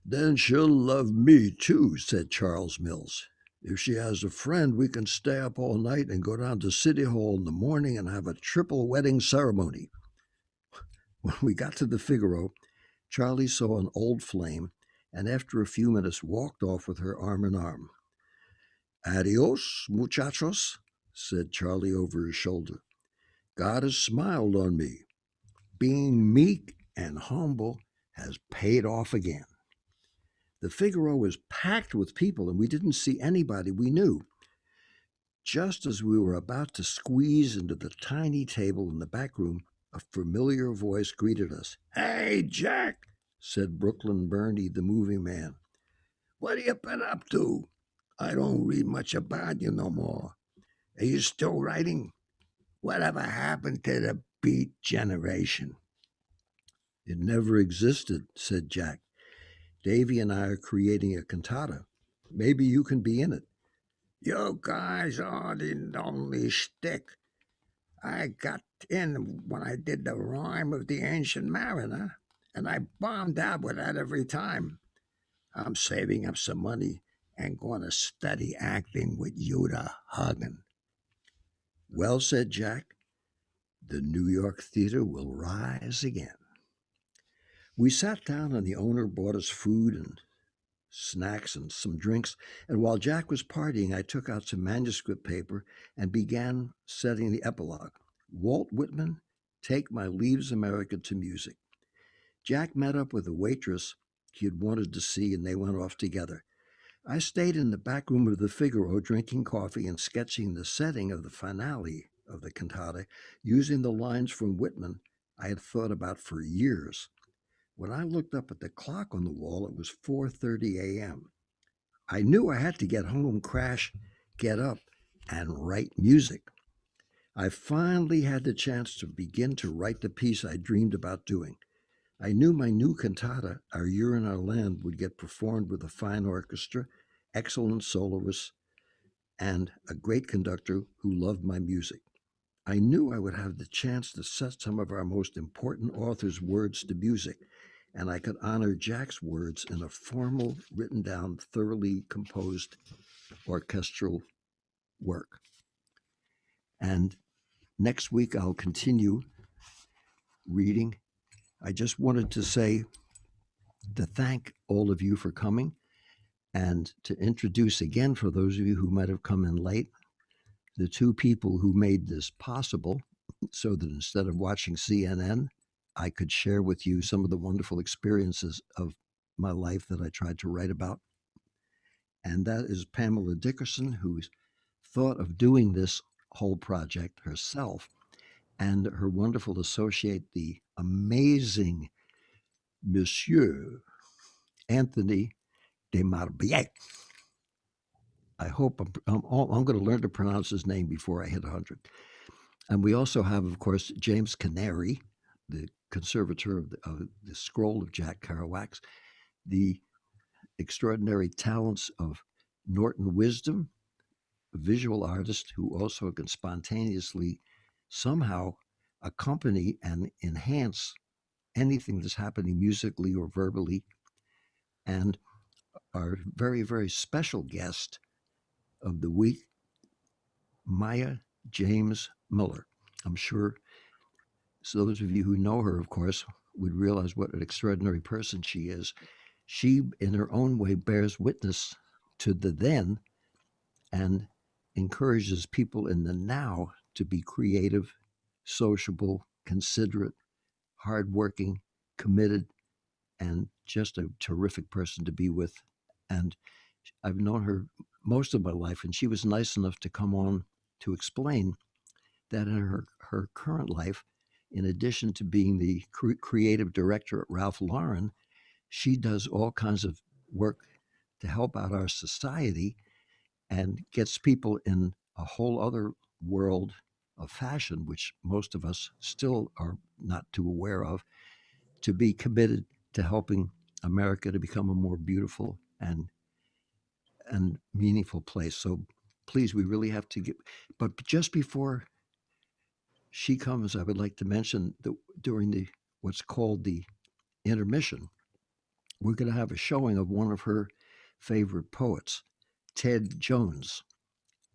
"Then she'll love me too," said Charles Mills. "If she has a friend, we can stay up all night and go down to City Hall in the morning and have a triple wedding ceremony." When we got to the Figaro, Charlie saw an old flame and after a few minutes walked off with her arm in arm. "Adios, muchachos," said Charlie over his shoulder. "God has smiled on me. Being meek and humble has paid off again." The Figaro was packed with people, and we didn't see anybody we knew. Just as we were about to squeeze into the tiny table in the back room, a familiar voice greeted us. "Hey, Jack," said Brooklyn Bernie, the movie man. "What you been up to? I don't read much about you no more. Are you still writing? Whatever happened to the Beat Generation?" "It never existed," said Jack. "Davy and I are creating a cantata. Maybe you can be in it." "You guys are the only shtick. I got in when I did the rhyme of the Ancient Mariner, and I bombed out with that every time. I'm saving up some money and going to study acting with Uta Hagen." "Well," said Jack, "the New York theater will rise again." We sat down, and the owner bought us food and snacks and some drinks, and while Jack was partying, I took out some manuscript paper and began setting the epilogue. Walt Whitman, Take My Leaves America to Music. Jack met up with a waitress he had wanted to see, and they went off together. I stayed in the back room of the Figaro drinking coffee and sketching the setting of the finale of the cantata using the lines from Whitman I had thought about for years. When I looked up at the clock on the wall, it was 4:30 a.m. I knew I had to get home, crash, get up, and write music. I finally had the chance to begin to write the piece I dreamed about doing. I knew my new cantata, Our Year in Our Land, would get performed with a fine orchestra, excellent soloists, and a great conductor who loved my music. I knew I would have the chance to set some of our most important authors' words to music, and I could honor Jack's words in a formal, written down, thoroughly composed orchestral work. And next week, I'll continue reading. I just wanted to say to thank all of you for coming and to introduce again, for those of you who might have come in late, the two people who made this possible so that instead of watching CNN, I could share with you some of the wonderful experiences of my life that I tried to write about. And that is Pamela Dickerson, who's thought of doing this whole project herself, and her wonderful associate, the amazing Monsieur Anthony de Marbier. I hope I'm going to learn to pronounce his name before I hit 100. And we also have, of course, James Canary, the conservator of the scroll of Jack Kerouac's, the extraordinary talents of Norton Wisdom, a visual artist who also can spontaneously somehow accompany and enhance anything that's happening musically or verbally, and our very, very special guest of the week, Maya James Miller. I'm sure so those of you who know her, of course, would realize what an extraordinary person she is. She, in her own way, bears witness to the then and encourages people in the now to be creative, sociable, considerate, hardworking, committed, and just a terrific person to be with. And I've known her most of my life, and she was nice enough to come on to explain that in her current life, in addition to being the creative director at Ralph Lauren, she does all kinds of work to help out our society and gets people in a whole other world of fashion, which most of us still are not too aware of, to be committed to helping America to become a more beautiful and meaningful place. So please, we really have to get. But just before she comes, I would like to mention that during the what's called the intermission, we're going to have a showing of one of her favorite poets, Ted Jones,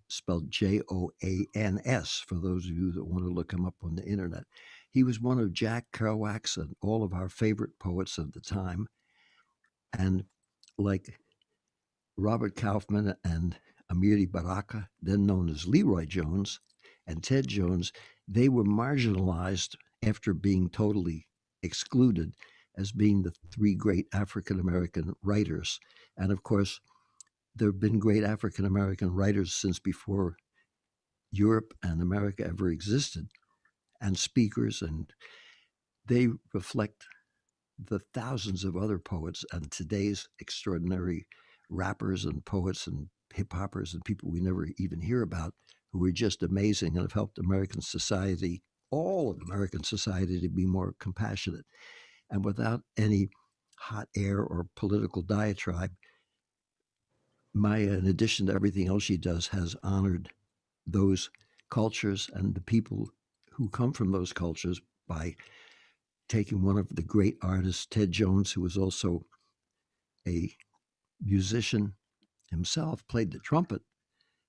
spelled Joans, for those of you that want to look him up on the internet. He was one of Jack Kerouac's and all of our favorite poets of the time. And like Robert Kaufman and Amiri Baraka, then known as Leroy Jones, and Ted Jones, they were marginalized after being totally excluded as being the three great African American writers. And of course, there have been great African American writers since before Europe and America ever existed, and speakers, and they reflect the thousands of other poets and today's extraordinary rappers and poets and hip hoppers and people we never even hear about, who are just amazing and have helped American society, all of American society, to be more compassionate. And without any hot air or political diatribe, Maya, in addition to everything else she does, has honored those cultures and the people who come from those cultures by taking one of the great artists, Ted Jones, who was also a musician himself, played the trumpet.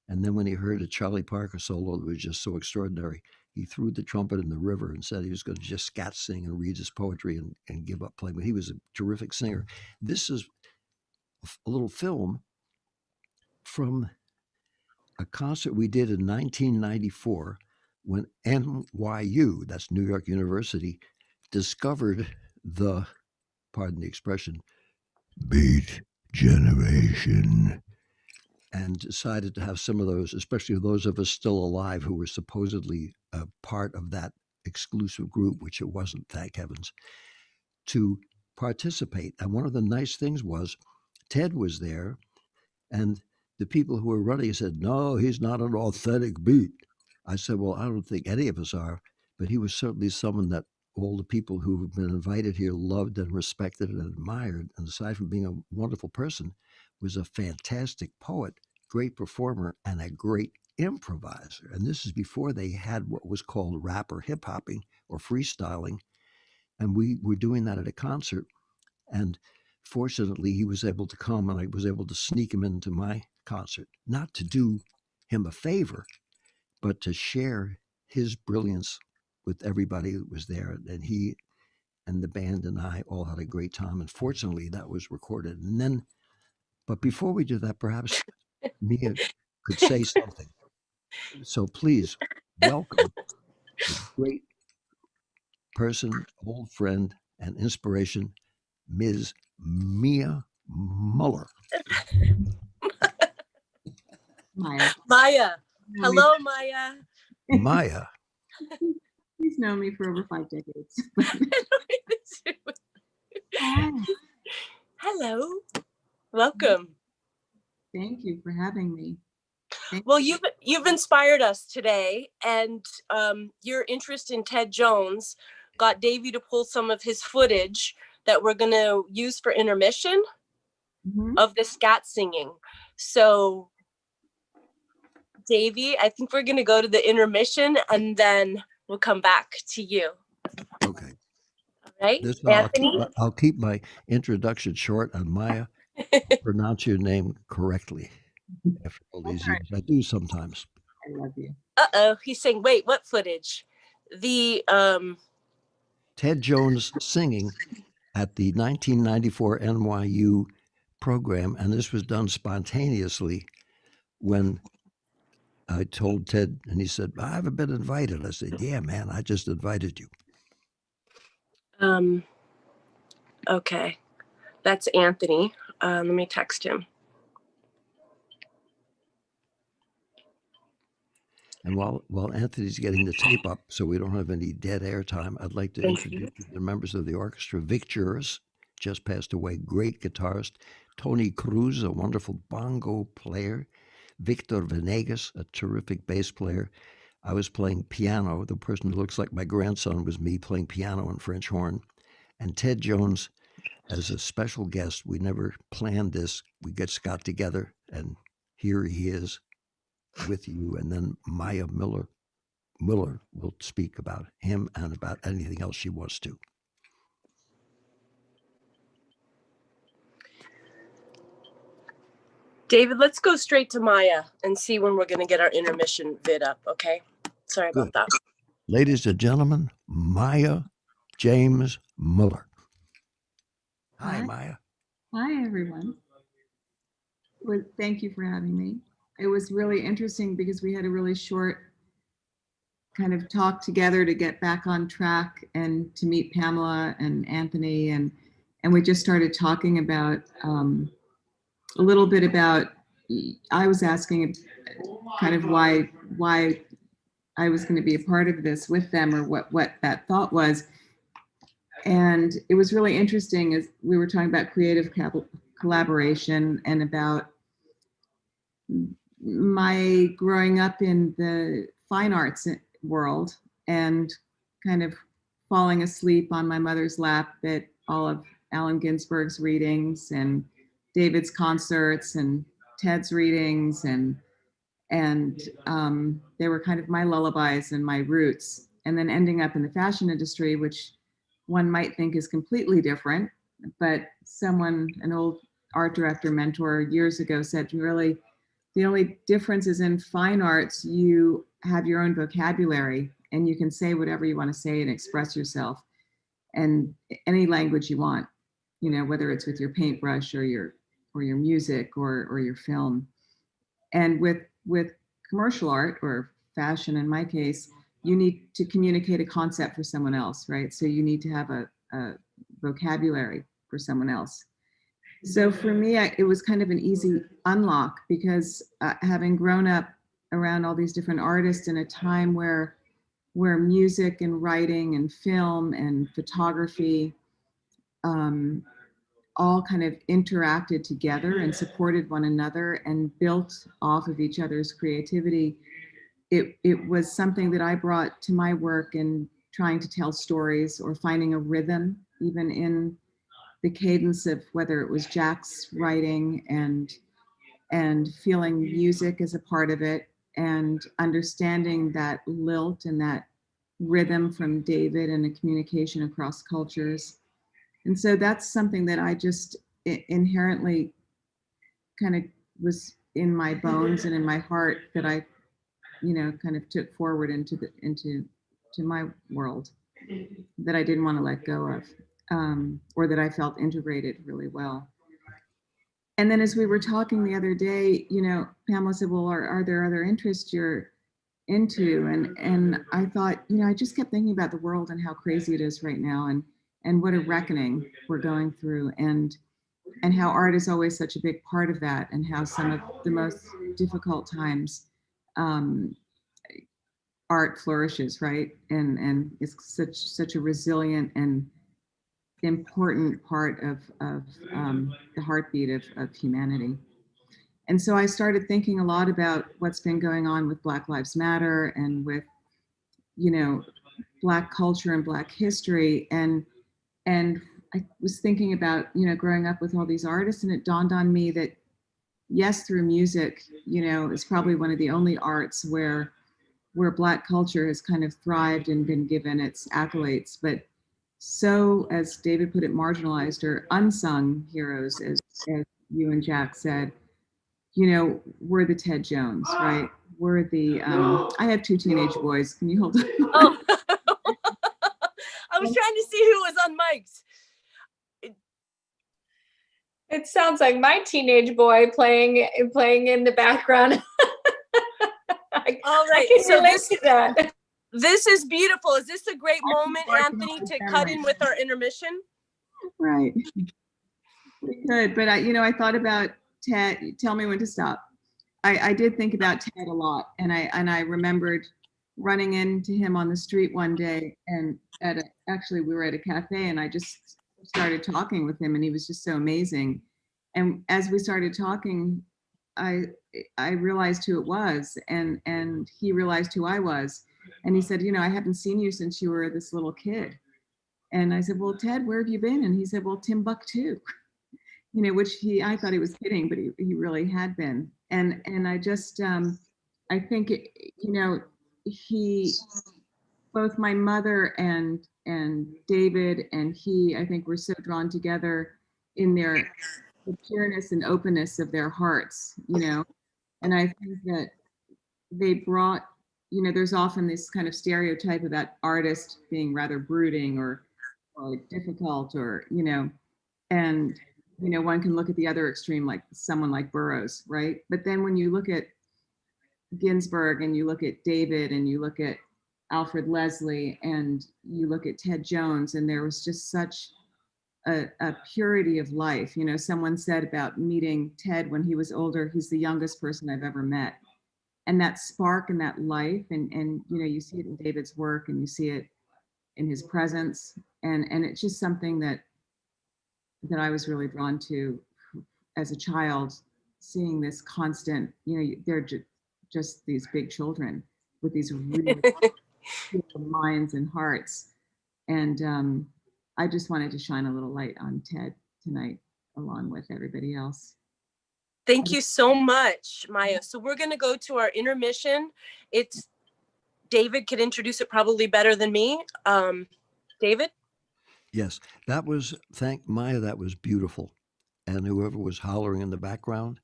And then when he heard a Charlie Parker solo that was just so extraordinary, he threw the trumpet in the river and said he was going to just scat sing and read his poetry and give up playing. But he was a terrific singer. This is a little film from a concert we did in 1994 when NYU, that's New York University, discovered the, pardon the expression, Beat Generation, and decided to have some of those, especially those of us still alive who were supposedly a part of that exclusive group, which it wasn't, thank heavens, to participate. And one of the nice things was Ted was there, and the people who were running said, "No, he's not an authentic Beat." I said, "Well, I don't think any of us are, but he was certainly someone that all the people who have been invited here loved and respected and admired. And aside from being a wonderful person, was a fantastic poet, great performer, and a great improviser. And this is before they had what was called rap or hip hopping or freestyling. And we were doing that at a concert. And fortunately, he was able to come and I was able to sneak him into my concert, not to do him a favor, but to share his brilliance with everybody that was there. And he and the band and I all had a great time. And fortunately, that was recorded. And then, but before we do that, perhaps Mia could say something. So please welcome the great person, old friend, and inspiration, Ms. Mia Muller. Maya. Maya. Know me- Hello, Maya. Maya, He's known me for over 5 decades. Hello. Welcome. Thank you for having me. Well, you've inspired us today, and your interest in Ted Jones got Davey to pull some of his footage that we're going to use for intermission of the scat singing. So, Davey, I think we're going to go to the intermission, and then we'll come back to you. okay. All right, This Anthony? I'll keep my introduction short on Maya. Pronounce your name correctly after all these years. I do sometimes. I love you. Uh-oh, he's saying, wait, what footage? The Ted Jones singing at the 1994 NYU program, and this was done spontaneously when I told Ted, and he said, I haven't been invited. I said, yeah, man, I just invited you. Okay, that's Anthony. Let me text him. And while Anthony's getting the tape up so we don't have any dead air time, I'd like to introduce the members of the orchestra. Vic Juris just passed away, great guitarist. Tony Cruz, a wonderful bongo player. Victor Venegas, a terrific bass player. I was playing piano. The person who looks like my grandson was me playing piano and French horn. And Ted Jones as a special guest. We never planned this. We just got together, and here he is with you. And then Maya Muller will speak about him and about anything else she wants to. David, let's go straight to Maya and see when we're going to get our intermission vid up, okay? Sorry about that. Ladies and gentlemen, Maya James Muller. Hi, Maya. Hi, everyone. Well, thank you for having me. It was really interesting because we had a really short kind of talk together to get back on track and to meet Pamela and Anthony, and we just started talking about a little bit about. I was asking kind of why I was going to be a part of this with them, or what that thought was. And it was really interesting as we were talking about creative collaboration and about my growing up in the fine arts world and kind of falling asleep on my mother's lap at all of Allen Ginsberg's readings and David's concerts and Ted's readings, and they were kind of my lullabies and my roots. And then ending up in the fashion industry, which one might think is completely different, but an old art director mentor years ago said, really, the only difference is in fine arts, you have your own vocabulary and you can say whatever you want to say and express yourself and any language you want, whether it's with your paintbrush or your music or your film. And with commercial art or fashion, in my case, you need to communicate a concept for someone else, right? So you need to have a vocabulary for someone else. So for me, it was kind of an easy unlock because having grown up around all these different artists in a time where music and writing and film and photography all kind of interacted together and supported one another and built off of each other's creativity. It was something that I brought to my work in trying to tell stories or finding a rhythm, even in the cadence of whether it was Jack's writing and feeling music as a part of it. and understanding that lilt and that rhythm from David and the communication across cultures. And so that's something that I just inherently kind of was in my bones and in my heart that I, kind of took forward into my world that I didn't want to let go of, or that I felt integrated really well. And then as we were talking the other day, Pamela said, well, are there other interests you're into? And I thought, I just kept thinking about the world and how crazy it is right now, and what a reckoning we're going through, and how art is always such a big part of that, and how some of the most difficult times, art flourishes, right? And it's such a resilient and important part of the heartbeat of humanity. And so I started thinking a lot about what's been going on with Black Lives Matter and with, Black culture and Black history. And I was thinking about, growing up with all these artists, and it dawned on me that yes, through music, is probably one of the only arts where Black culture has kind of thrived and been given its accolades. But so, as David put it, marginalized or unsung heroes, as you and Jack said, we're the Ted Jones, right? We're the, I have two teenage boys. Can you hold on? Oh, I was trying to see who was unmiked. It sounds like my teenage boy playing in the background. All right, I can so relate to that. This is beautiful. Is this a great moment, Anthony, to cut in with our intermission? Right. We could, but I thought about Ted. Tell me when to stop. I did think about Ted a lot, and I remembered running into him on the street one day, and actually we were at a cafe, and I just started talking with him, and he was just so amazing. And as we started talking, I realized who it was, and he realized who I was, and he said, I haven't seen you since you were this little kid. And I said, well, Ted, where have you been? And he said, well, Timbuktu. Which I thought he was kidding, but he really had been. And I just, I think, he, both my mother and David and he, I think, were so drawn together in the pureness and openness of their hearts, and I think that they brought, there's often this kind of stereotype about artists being rather brooding or difficult, or, and one can look at the other extreme, like someone like Burroughs, right? But then when you look at Ginsberg, and you look at David, and you look at Alfred Leslie, and you look at Ted Jones, and there was just such a purity of life. Someone said about meeting Ted when he was older, he's the youngest person I've ever met. And that spark and that life, and you see it in David's work, and you see it in his presence, and it's just something that I was really drawn to as a child, seeing this constant, they're just these big children with these really minds and hearts. And I just wanted to shine a little light on Ted tonight, along with everybody else. Thank you so much, Maya. So we're going to go to our intermission. It's David could introduce it probably better than me. David? Yes, thank Maya, that was beautiful. And whoever was hollering in the background,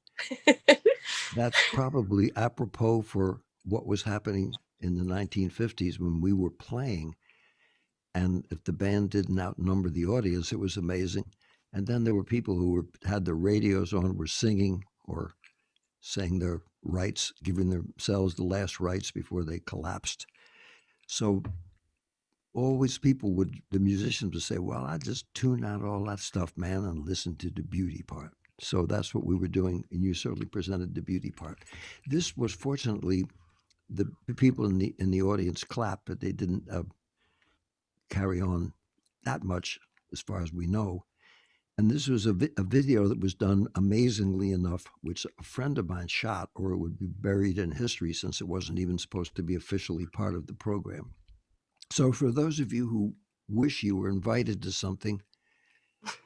that's probably apropos for what was happening in the 1950s when we were playing. And if the band didn't outnumber the audience, it was amazing. And then there were people who had their radios on, were singing or saying their rites, giving themselves the last rites before they collapsed. So always the musicians would say, well, I just tune out all that stuff, man, and listen to the beauty part. So that's what we were doing, and you certainly presented the beauty part. This was, fortunately, the people in the audience clapped, but they didn't carry on that much, as far as we know. And this was a video that was done amazingly enough, which a friend of mine shot, or it would be buried in history since it wasn't even supposed to be officially part of the program. So for those of you who wish you were invited to something,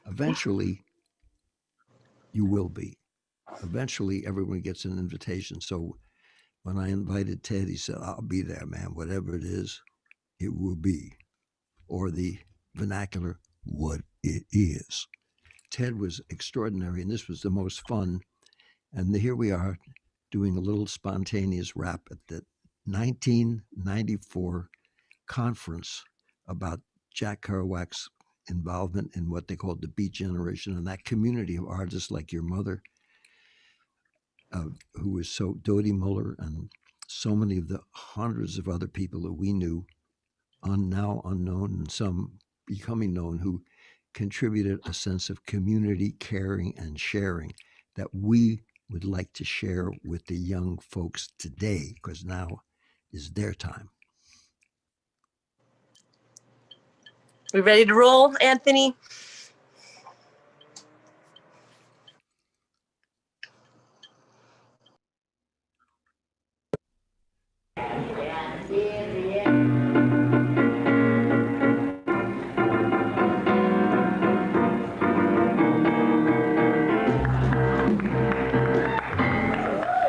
eventually you will be. Eventually everyone gets an invitation. So when I invited Ted, he said, I'll be there, man. Whatever it is, it will be. Or the vernacular, what it is. Ted was extraordinary, and this was the most fun. And here we are doing a little spontaneous rap at the 1994 conference about Jack Kerouac's involvement in what they called the Beat Generation and that community of artists like your mother, who was so Dodie Muller and so many of the hundreds of other people that we knew, now unknown and some becoming known, who contributed a sense of community, caring, and sharing that we would like to share with the young folks today, because now is their time. We ready to roll, Anthony?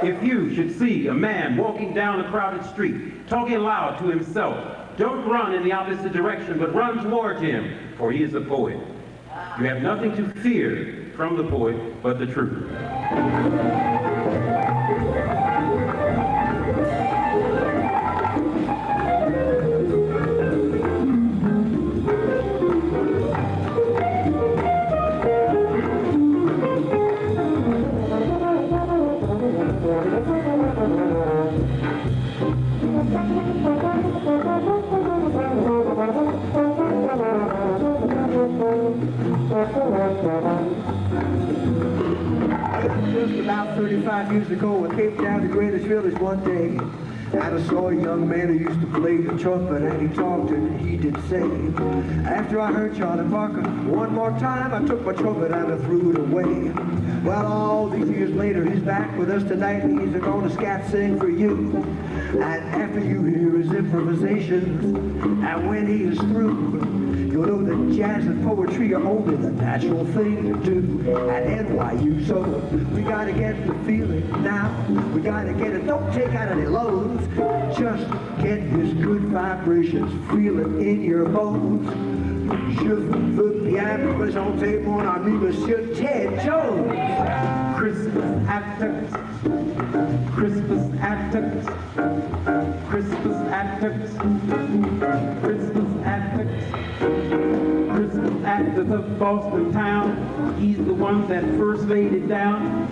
If you should see a man walking down a crowded street, talking loud to himself, don't run in the opposite direction, but run towards him, for he is a poet. You have nothing to fear from the poet but the truth. Just about 35 years ago, I came down to Greenwich Village one day, and I saw a young man who used to play the trumpet, and he talked and he did say, after I heard Charlie Parker one more time, I took my trumpet and I threw it away. Well, all these years later, he's back with us tonight, and he's gonna scat sing for you. And after you hear his improvisations, and when he is through, you'll know that jazz and poetry are only the natural thing to do at NYU. So we gotta get the feeling now. We gotta get it. Don't take out any loads. Just get this good vibrations. Feel it in your bones. Je veux bien me présenter mon ami Monsieur Ted Jones. Christmas at Christmas at Christmas at Christmas at Christmas at the Boston town. He's the one that first laid it down.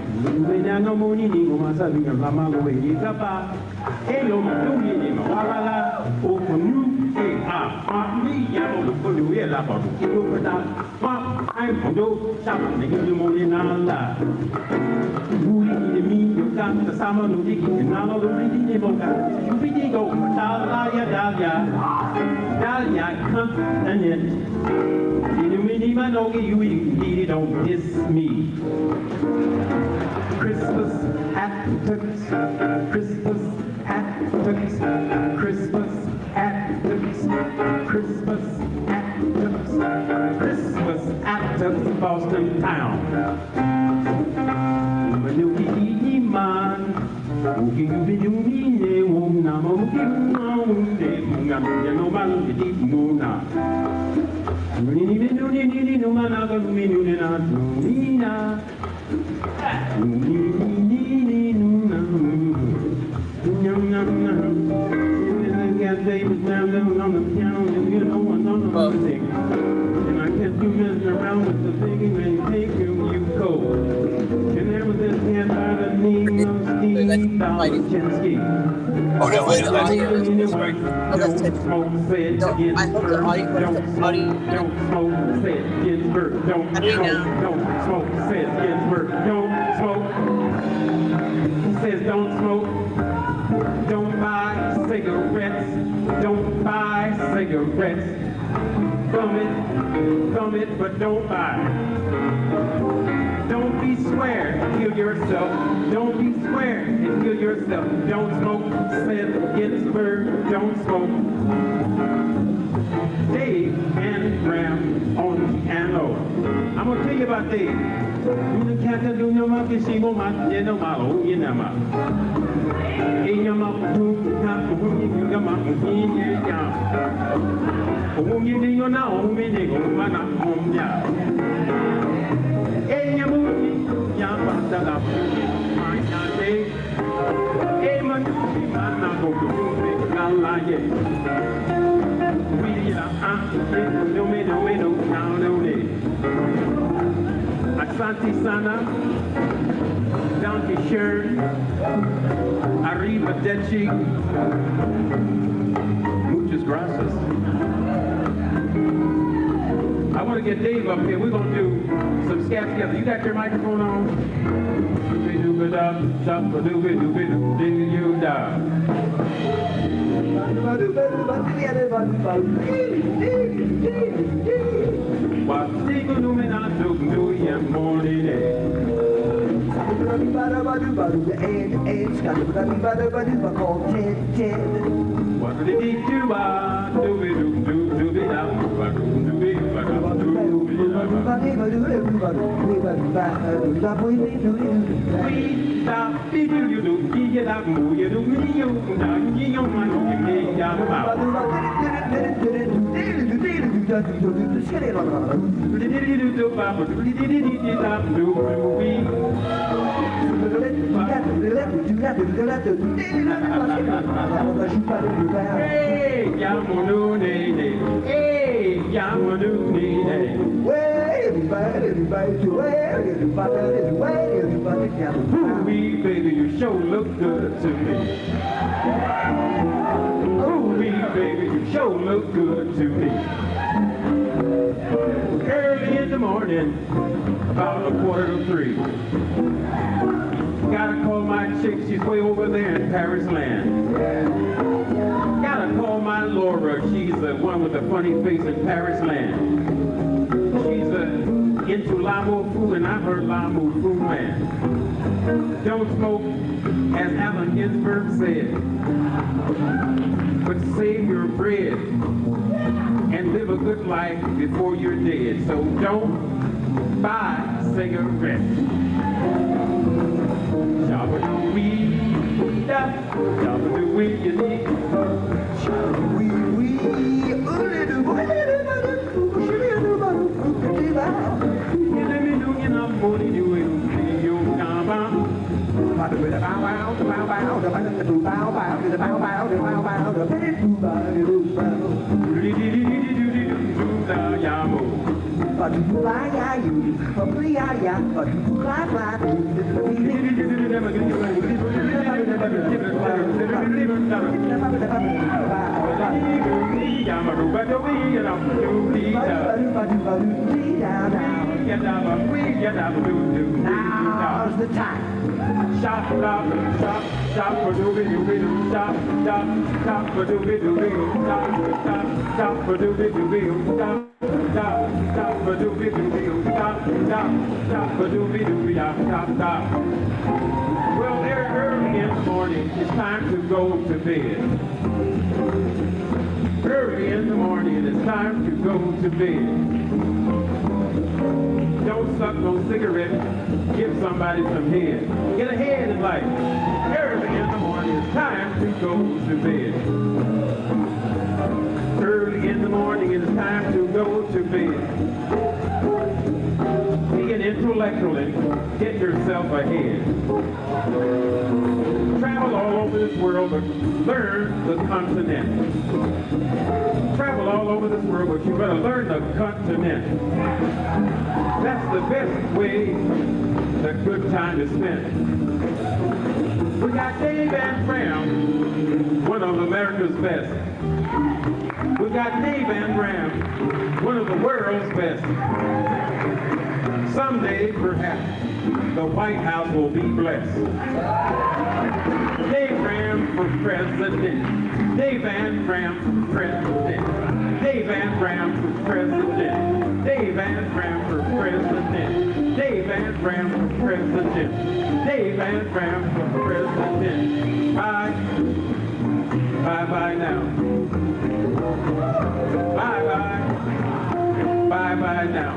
Don't diss me. Christmas at Christmas at Christmas at Christmas at Christmas at Boston town. And I kept you messing around with the thinking and taking you cold. And there was this man by the name of Steve Balachinsky. Oh no, wait, the audio is working. Don't smoke, said Ginsburg. I hope the audio. Don't smoke, said Ginsburg. Don't smoke, said Ginsburg. Don't smoke. He says don't smoke. Don't buy cigarettes. Don't buy cigarettes. Thumb it, but don't buy. Don't be square, kill yourself. Don't be square and kill yourself. Don't smoke, said Ginsburg. Don't smoke. Dave and Graham on piano. I'm gonna tell you about Dave. You can't do no more kissing on my no malo, you know my. In your mouth, you got my in your yard. Oh, you didn't know now, meaning on my home yard. In your movie, young bastard up, my day. Hey, man, I'm not going to do it, not like it. We are no me, now, no me. Asante Sana, Donkey Shirt, Arrivederci, muchas gracias. I want to get Dave up here. We're going to do some scat together. You got your microphone on? Ooh-wee, baby, you sure look good to me. Ooh-wee, baby, you sure look good to me. Early in the morning, about 2:45. Gotta call my chick, she's way over there in Paris land. Gotta call my Laura, she's the one with the funny face in Paris land. She's into l'amour fou, and I'm her l'amour fou man. Don't smoke, as Allen Ginsberg said, but save your bread and live a good life before you're dead. So don't buy cigarettes. Shabba-doo-wee, da, shabba-doo-wee, you need. Shabba-wee-wee, Now's the time. Shop, shop, shop, shop, for doobie doobie doo, shop, shop, shop, for doobie doobie doo, shop, shop, shop, for doobie doobie doo, shop, shop, shop, for doobie doobie doo, shop, shop, shop, for doobie doobie doo, shop, shop. Well, they're early in the morning. It's time to go to bed. Early in the morning, it's time to go to bed. Don't suck no cigarette. Give somebody some head. Get ahead in life. Early in the morning, it's time to go to bed. Early in the morning, it's time to go to bed. Be an intellectual and get yourself ahead. Travel all over this world, but learn the continent. Travel all over this world, but you better learn the continent. That's the best way, the good time is spent. We got Dave and Amram, one of America's best. We got Dave and Amram, one of the world's best. Someday, perhaps, the White House will be blessed. Dave Amram for president. Dave and Amram for president. Dave and Amram for president. Dave and Amram for president. Dave and Amram for president. Dave and Amram for president. Bye. Bye-bye now. Bye-bye. Bye-bye now.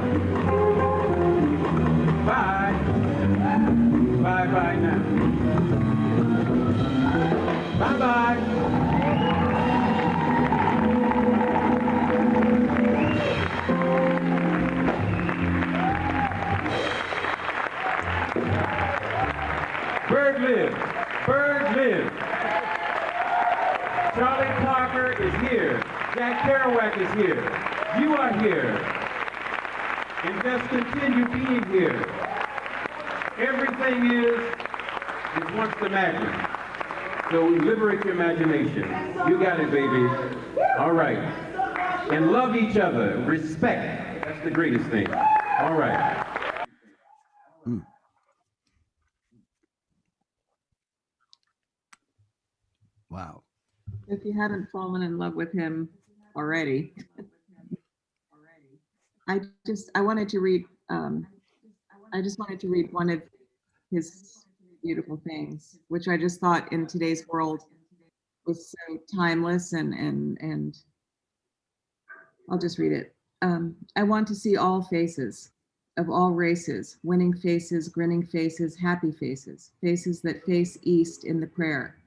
Bird live. Bird live. Charlie Parker is here. Jack Kerouac is here. You are here. And just continue being here. Everything is once imagined. So liberate your imagination. You got it, baby. All right. And love each other. Respect. That's the greatest thing. All right. Wow. If you haven't fallen in love with him already, I wanted to read, I just wanted to read one of his beautiful things, which I just thought in today's world was so timeless, and I'll just read it. I want to see all faces of all races, winning faces, grinning faces, happy faces, faces that face east in the prayer,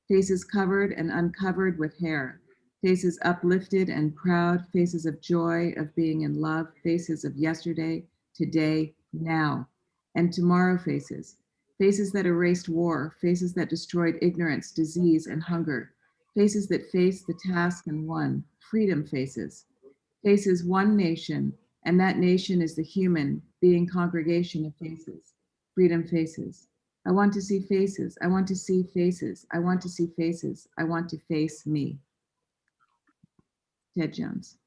faces covered and uncovered with hair, faces uplifted and proud, faces of joy, of being in love, faces of yesterday, today, now, and tomorrow faces, faces that erased war, faces that destroyed ignorance, disease, and hunger, faces that faced the task and won, freedom faces, faces one nation, and that nation is the human being congregation of faces, freedom faces. I want to see faces. I want to see faces. I want to see faces. I want to face me. Ted Jones.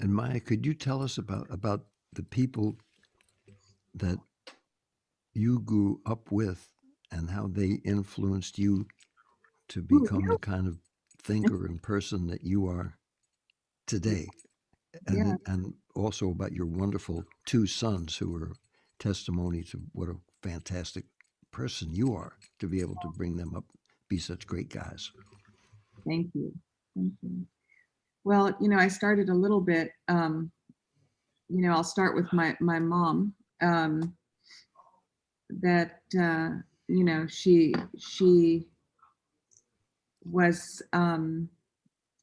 And Maya, could you tell us about the people that you grew up with and how they influenced you to become the kind of thinker and person that you are today? And also about your wonderful two sons who are testimony to what a fantastic person you are to be able to bring them up, be such great guys. Thank you. Thank you. Well, I started a little bit, I'll start with my mom, that, she was,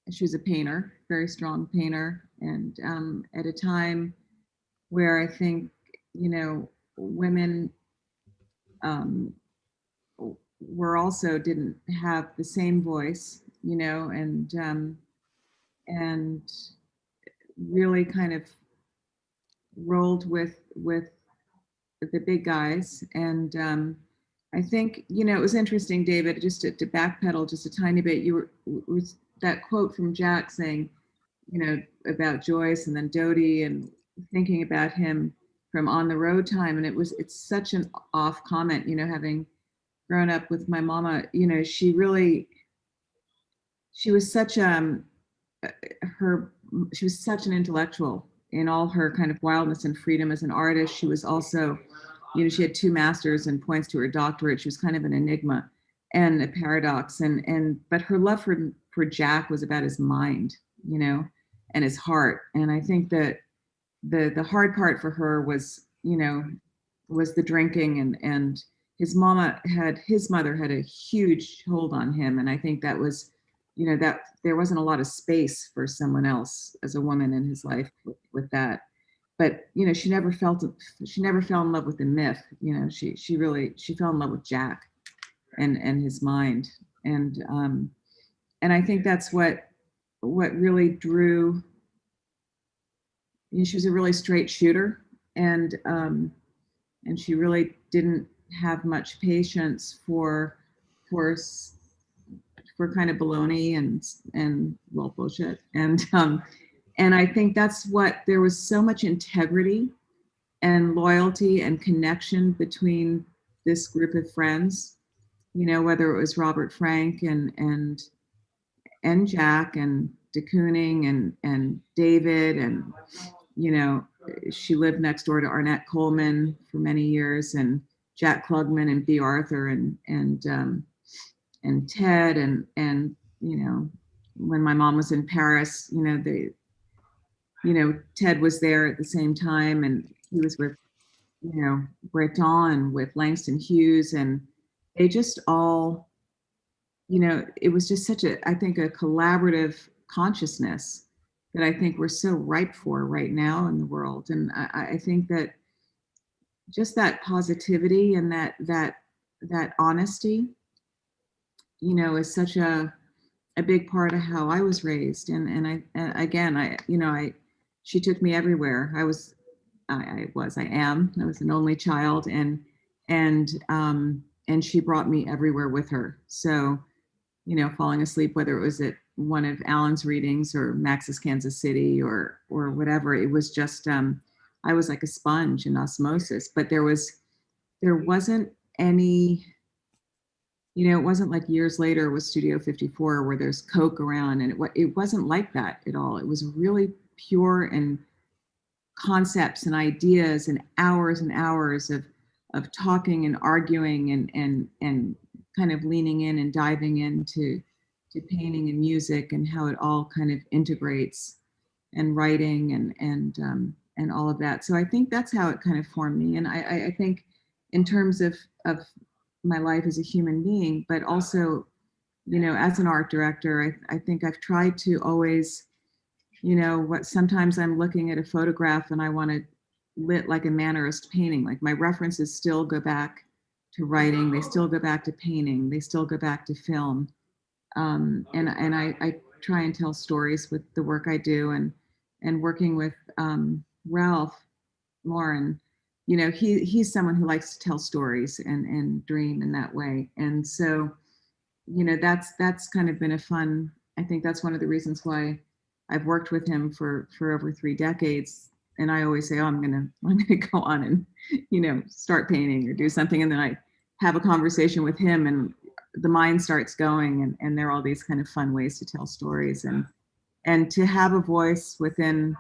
she was a painter, very strong painter. And at a time where I think, women were also didn't have the same voice, and really kind of rolled with the big guys. And I think, it was interesting, David, just to backpedal just a tiny bit, was that quote from Jack saying, about Joyce and then Dodie, and thinking about him from On the Road time. And it's such an off comment, having grown up with my mama, she was such she was such an intellectual in all her kind of wildness and freedom as an artist. She was also, she had 2 masters and points to her doctorate. She was kind of an enigma and a paradox. But her love for Jack was about his mind, and his heart. And I think that the hard part for her was, was the drinking, and his mother had a huge hold on him. And I think that was, that there wasn't a lot of space for someone else as a woman in his life with that. But, she never fell in love with the myth. She fell in love with Jack and his mind. And I think that's what really drew, she was a really straight shooter, and she really didn't have much patience for kind of baloney and well, bullshit. And I think that's what, there was so much integrity and loyalty and connection between this group of friends, whether it was Robert Frank and Jack and de Kooning and David, and she lived next door to Arnett Coleman for many years, and Jack Klugman and B. Arthur and Ted, and when my mom was in Paris, Ted was there at the same time, and he was with Breton and with Langston Hughes, and they just all, it was just such I think a collaborative consciousness that I think we're so ripe for right now in the world. And I think that, just that positivity and that honesty, is such a big part of how I was raised. Again, she took me everywhere. I was an only child, and she brought me everywhere with her. So, falling asleep, whether it was at one of Alan's readings or Max's Kansas City or whatever, it was just, I was like a sponge in osmosis. But there wasn't any, it wasn't like years later with Studio 54 where there's Coke around, and it wasn't like that at all. It was really pure and concepts and ideas and hours of talking and arguing and kind of leaning in and diving into painting and music and how it all kind of integrates, and writing and all of that. So I think that's how it kind of formed me. And I think in terms of my life as a human being, but also, as an art director, I think I've tried to always, what sometimes I'm looking at a photograph and I want to lit like a mannerist painting. Like my references still go back to writing, they still go back to painting, they still go back to film. And I try and tell stories with the work I do, and working with Ralph Lauren, he's someone who likes to tell stories and dream in that way. And so, that's kind of been a fun, I think that's one of the reasons why I've worked with him for over 3 decades. And I always say, oh, I'm gonna go on and, start painting or do something. And then I have a conversation with him and the mind starts going, and there are all these kind of fun ways to tell stories, and to have a voice within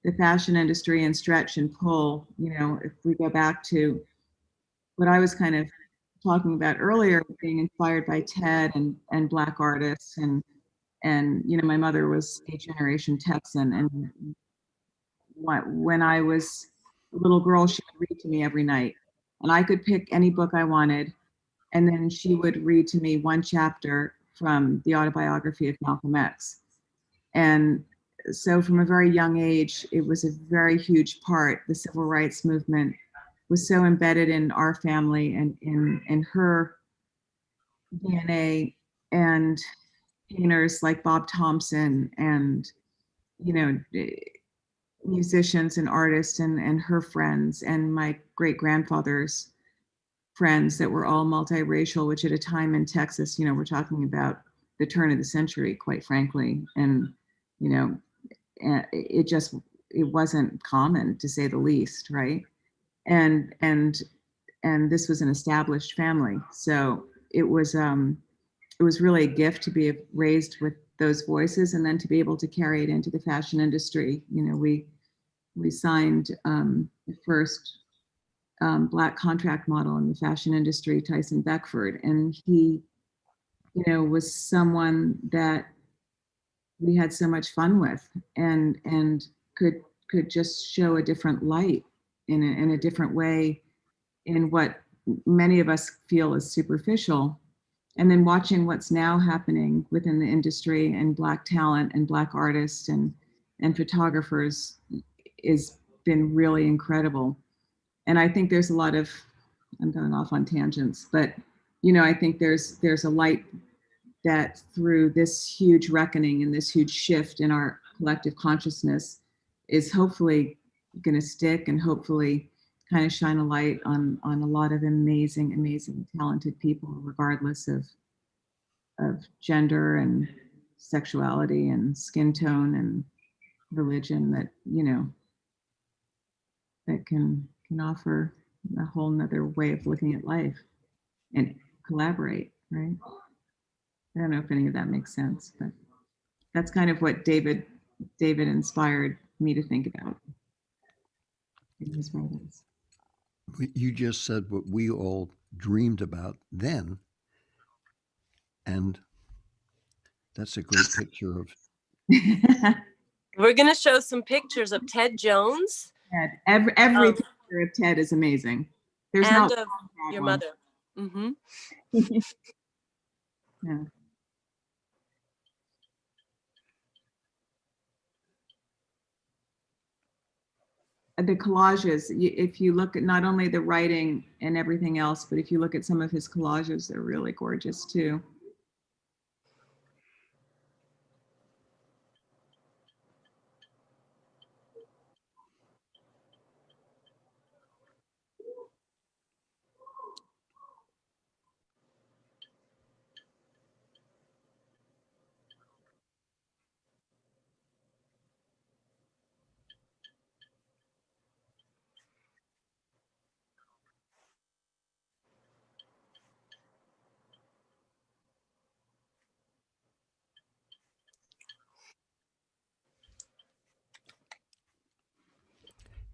the fashion industry and stretch and pull. If we go back to what I was kind of talking about earlier, being inspired by Ted and Black artists, and my mother was a generation Texan, and when I was a little girl, she would read to me every night, and I could pick any book I wanted, and then she would read to me one chapter from the autobiography of Malcolm X. And so from a very young age, it was a very huge part. The civil rights movement was so embedded in our family and in her DNA, and painters like Bob Thompson and, musicians and artists and her friends and my great grandfather's friends that were all multiracial, which at a time in Texas, we're talking about the turn of the century, quite frankly. And, it wasn't common, to say the least, right? And this was an established family. So it was really a gift to be raised with those voices, and then to be able to carry it into the fashion industry. We signed the first Black contract model in the fashion industry, Tyson Beckford, and he, was someone that we had so much fun with, and could just show a different light in a different way in what many of us feel is superficial. And then watching what's now happening within the industry and Black talent and Black artists and photographers has been really incredible. And I think there's a lot of, I'm going off on tangents, but I think there's a light that through this huge reckoning and this huge shift in our collective consciousness is hopefully going to stick, and hopefully kind of shine a light on a lot of amazing talented people, regardless of gender and sexuality and skin tone and religion, that that can offer a whole nother way of looking at life and collaborate, right? I don't know if any of that makes sense, but that's kind of what David inspired me to think about in his writings. You just said what we all dreamed about then, and that's a great picture of We're going to show some pictures of Ted Jones. Ted. Every picture of Ted is amazing. There's and not of your one. mother. Mm-hmm. Yeah. the collages, if you look at not only the writing and everything else, but if you look at some of his collages, they're really gorgeous too.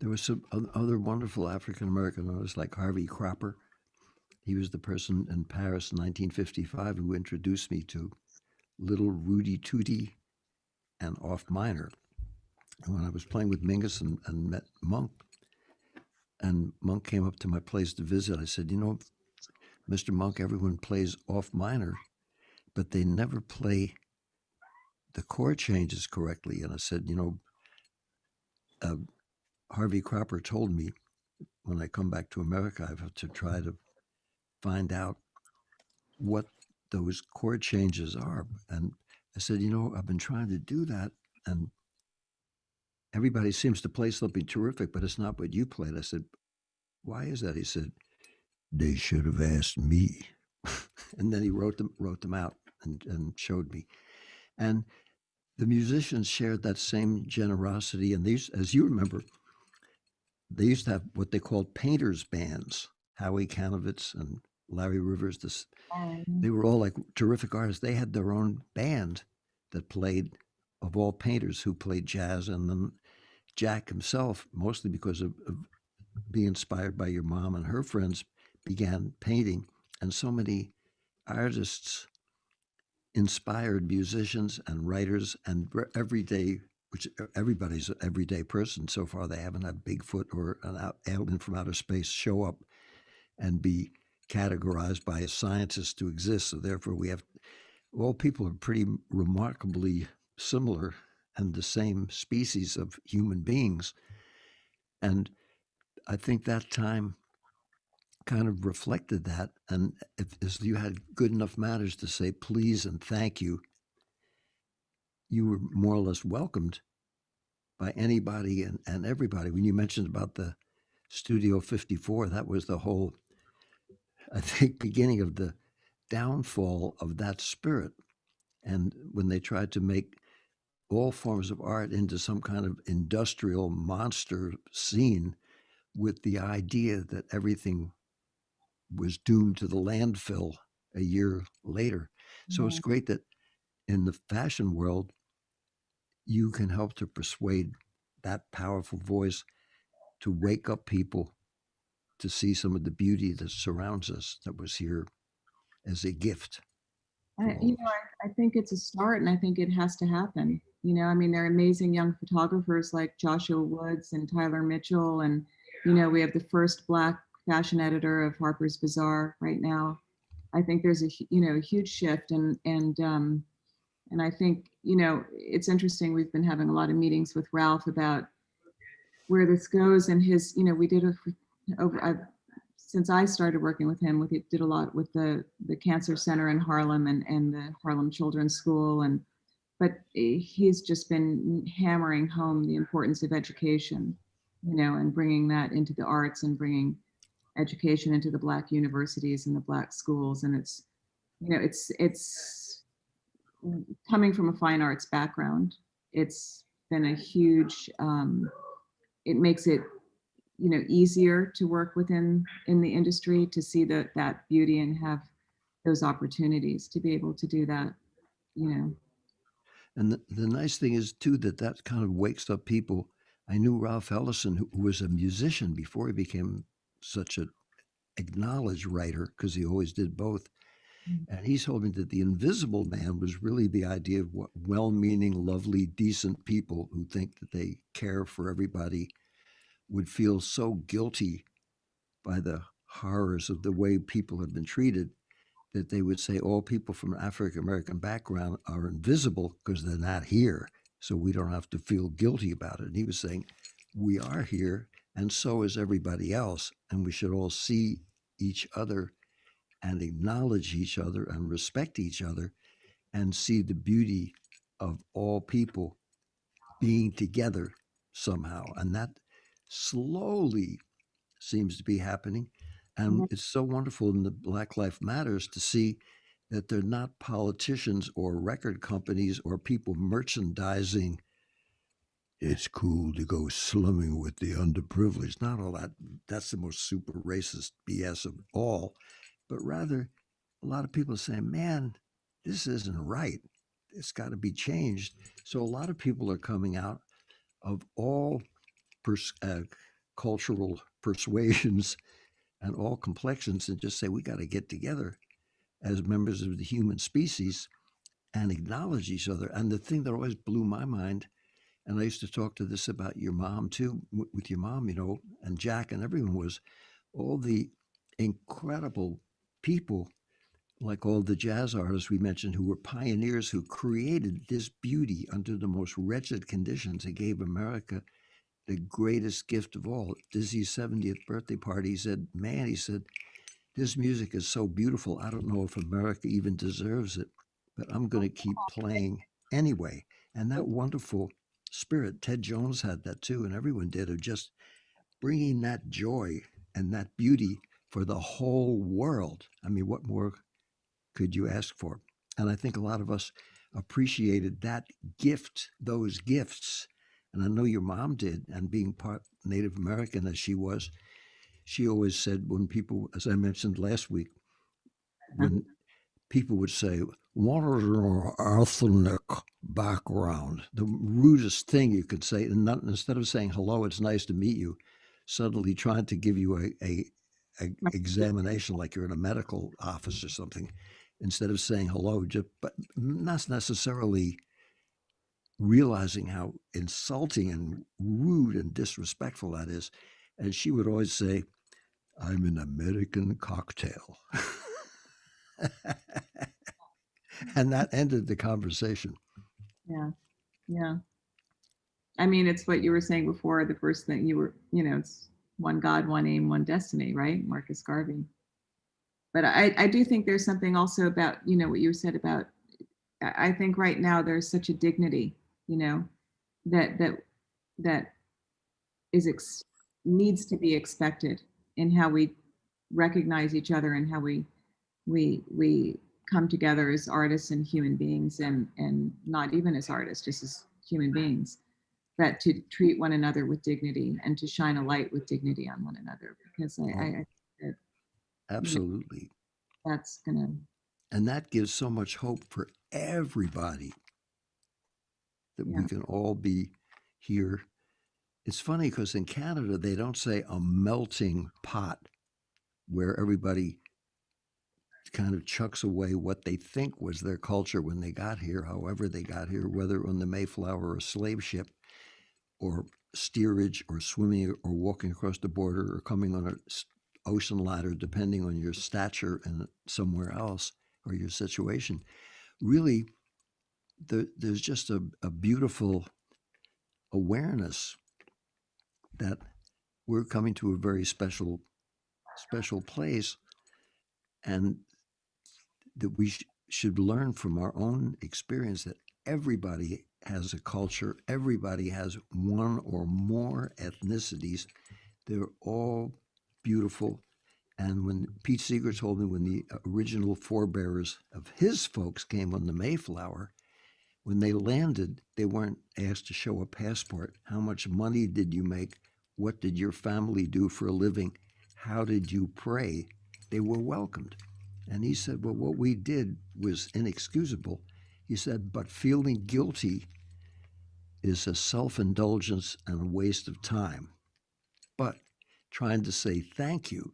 There was some other wonderful African American artists like Harvey Cropper. He was the person in Paris in 1955 who introduced me to Little Rudy Tooty and Off Minor. And when I was playing with Mingus and met Monk, and Monk came up to my place to visit, I said, you know, Mr. Monk, everyone plays Off Minor, but they never play the chord changes correctly. And I said, you know, Harvey Cropper told me when I come back to America, I have to try to find out what those chord changes are. And I said, you know, I've been trying to do that, and everybody seems to play something terrific, but it's not what you played. I said, why is that? He said, they should have asked me. And then he wrote them out and showed me. And the musicians shared that same generosity. And these, as you remember, they used to have what they called painters' bands. Howie Kanovitz and Larry Rivers. They were all like terrific artists. They had their own band that played, of all painters, who played jazz. And then Jack himself, mostly because of being inspired by your mom and her friends, began painting. And so many artists inspired musicians and writers and everyday, which everybody's an everyday person. So far, they haven't had Bigfoot or an alien from outer space show up and be categorized by a scientist to exist. So therefore, we have, all people are pretty remarkably similar and the same species of human beings. And I think that time kind of reflected that. And if you had good enough manners to say please and thank you, you were more or less welcomed by anybody and everybody. When you mentioned about the Studio 54, that was the whole, I think, beginning of the downfall of that spirit. And when they tried to make all forms of art into some kind of industrial monster scene with the idea that everything was doomed to the landfill a year later. So it's great that in the fashion world, you can help to persuade that powerful voice to wake up people to see some of the beauty that surrounds us that was here as a gift. I think it's a start, and I think it has to happen. I mean, there are amazing young photographers like Joshua Woods and Tyler Mitchell, and we have the first Black fashion editor of Harper's Bazaar right now. I think there's a huge shift, and I think it's interesting. We've been having a lot of meetings with Ralph about where this goes, and his we did since I started working with him, we did a lot with the Cancer Center in Harlem and the Harlem Children's School, but he's just been hammering home the importance of education, and bringing that into the arts and bringing education into the Black universities and the Black schools. And it's coming from a fine arts background. It's been a huge, it makes it easier to work in the industry, to see that beauty and have those opportunities to be able to do that. And the nice thing is too that kind of wakes up people. I knew Ralph Ellison, who was a musician before he became such an acknowledged writer, because he always did both. And he told me that the invisible man was really the idea of what well-meaning, lovely, decent people who think that they care for everybody would feel so guilty by the horrors of the way people have been treated that they would say all people from African American background are invisible because they're not here, so we don't have to feel guilty about it. And he was saying, we are here, and so is everybody else. And we should all see each other and acknowledge each other and respect each other and see the beauty of all people being together somehow. And that slowly seems to be happening. And Mhm. it's so wonderful in the Black Life Matters to see that they're not politicians or record companies or people merchandising. It's cool to go slumming with the underprivileged. Not all that. That's the most super racist BS of all. But rather, a lot of people are saying, man, this isn't right. It's got to be changed. So a lot of people are coming out of all cultural persuasions and all complexions and just say, we got to get together as members of the human species and acknowledge each other. And the thing that always blew my mind, and I used to talk to this about your mom too, with your mom, and Jack and everyone, was all the incredible people, like all the jazz artists we mentioned, who were pioneers, who created this beauty under the most wretched conditions and gave America the greatest gift of all. Dizzy's 70th birthday party, he said, man, he said, this music is so beautiful. I don't know if America even deserves it, but I'm going to keep playing anyway. And that wonderful spirit, Ted Jones had that too, and everyone did, of just bringing that joy and that beauty for the whole world. I mean, what more could you ask for? And I think a lot of us appreciated that gift, those gifts. And I know your mom did, and being part Native American as she was, she always said, when people, as I mentioned last week, when people would say, what is your ethnic background? The rudest thing you could say, and not, instead of saying, hello, it's nice to meet you, suddenly trying to give you a examination like you're in a medical office or something, instead of saying hello, just, but not necessarily realizing how insulting and rude and disrespectful that is. And she would always say, I'm an American cocktail. And that ended the conversation. Yeah. Yeah. I mean, it's what you were saying before. The first thing it's one God, one aim, one destiny, right? Marcus Garvey. But I do think there's something also about, what you said about, I think right now there's such a dignity, that that needs to be expected in how we recognize each other and how we come together as artists and human beings, and not even as artists, just as human beings, that to treat one another with dignity and to shine a light with dignity on one another, because I that, Absolutely. that's gonna. And that gives so much hope for everybody that Yeah. we can all be here. It's funny because in Canada, they don't say a melting pot where everybody kind of chucks away what they think was their culture when they got here, however they got here, whether on the Mayflower or slave ship or steerage or swimming or walking across the border or coming on a ocean ladder, depending on your stature and somewhere else or your situation. Really, there's just a beautiful awareness that we're coming to a very special place, and that we should learn from our own experience that everybody has a culture, everybody has one or more ethnicities. They're all beautiful. And when Pete Seeger told me, when the original forebearers of his folks came on the Mayflower, when they landed, they weren't asked to show a passport. How much money did you make? What did your family do for a living? How did you pray? They were welcomed. And he said, well, what we did was inexcusable. He said, but feeling guilty is a self indulgence and a waste of time. But trying to say thank you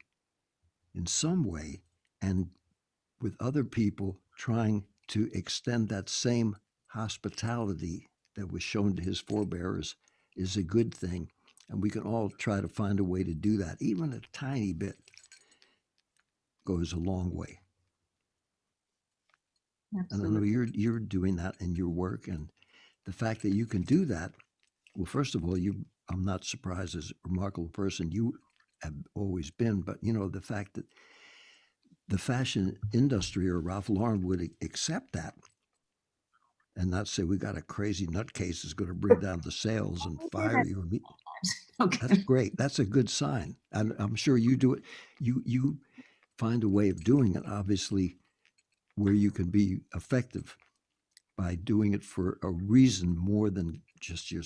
in some way, and with other people, trying to extend that same hospitality that was shown to his forebears, is a good thing. And we can all try to find a way to do that. Even a tiny bit goes a long way. And I know Absolutely. you're doing that in your work, and the fact that you can do that. Well, first of all, you I'm not surprised as a remarkable person you have always been, but the fact that the fashion industry or Ralph Lauren would accept that and not say we got a crazy nutcase is going to bring down the sales and fire you. Okay. That's great. That's a good sign. And I'm sure you do it. You find a way of doing it, obviously, where you can be effective by doing it for a reason more than just your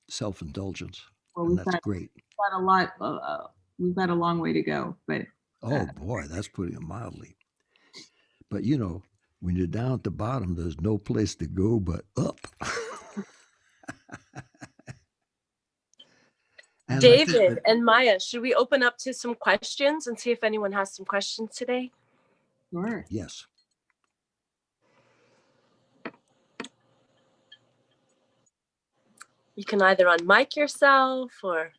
self-indulgence. Well, And that's great. got a lot. We've got a long way to go, but Oh boy, that's putting it mildly. But when you're down at the bottom, there's no place to go but up. And David and Maya, should we open up to some questions and see if anyone has some questions today? sure. Yes. You can either unmic yourself or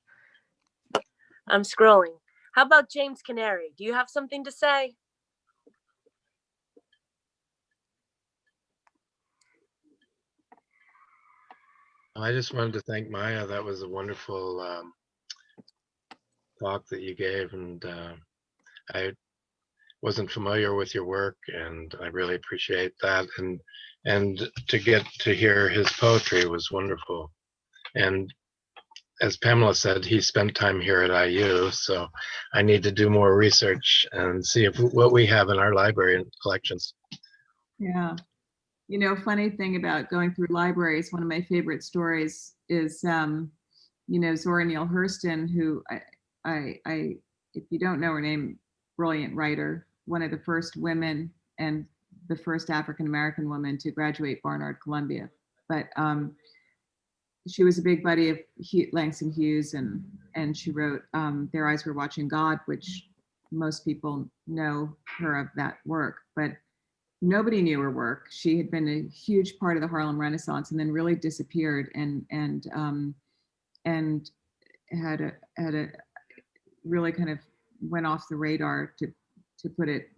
I'm scrolling. How about James Canary? Do you have something to say? I just wanted to thank Maya. That was a wonderful talk that you gave, and I wasn't familiar with your work, and I really appreciate that. And to get to hear his poetry was wonderful. And as Pamela said, he spent time here at IU, so I need to do more research and see if what we have in our library and collections. Yeah. Funny thing about going through libraries, one of my favorite stories is, Zora Neale Hurston, who if you don't know her name, brilliant writer, one of the first women and the first African-American woman to graduate Barnard Columbia. But she was a big buddy of Langston Hughes, and she wrote Their Eyes Were Watching God, which most people know her of that work, but nobody knew her work. She had been a huge part of the Harlem Renaissance and then really disappeared and had a really kind of went off the radar, to put it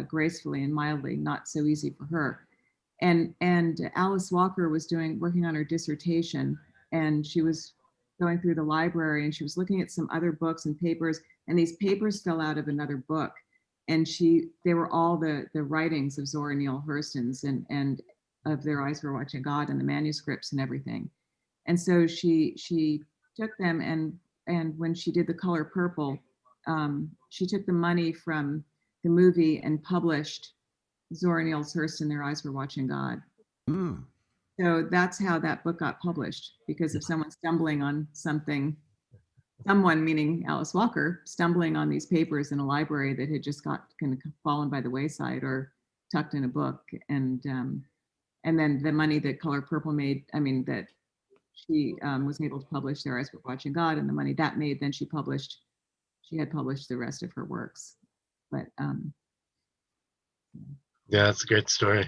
gracefully and mildly, not so easy for her. And Alice Walker was working on her dissertation, and she was going through the library and she was looking at some other books and papers, and these papers fell out of another book. And they were all the writings of Zora Neale Hurston's and of Their Eyes Were Watching God and the manuscripts and everything. And so she took them, and when she did The Color Purple, she took the money from the movie and published Zora Neale Hurston, Their Eyes Were Watching God. Mm. So that's how that book got published, because of someone stumbling on something, someone meaning Alice Walker, stumbling on these papers in a library that had just got kind of fallen by the wayside or tucked in a book. And then the money that Color Purple made, that she was able to publish Their Eyes Were Watching God, and the money that made, then she had published the rest of her works. But Yeah, that's a great story.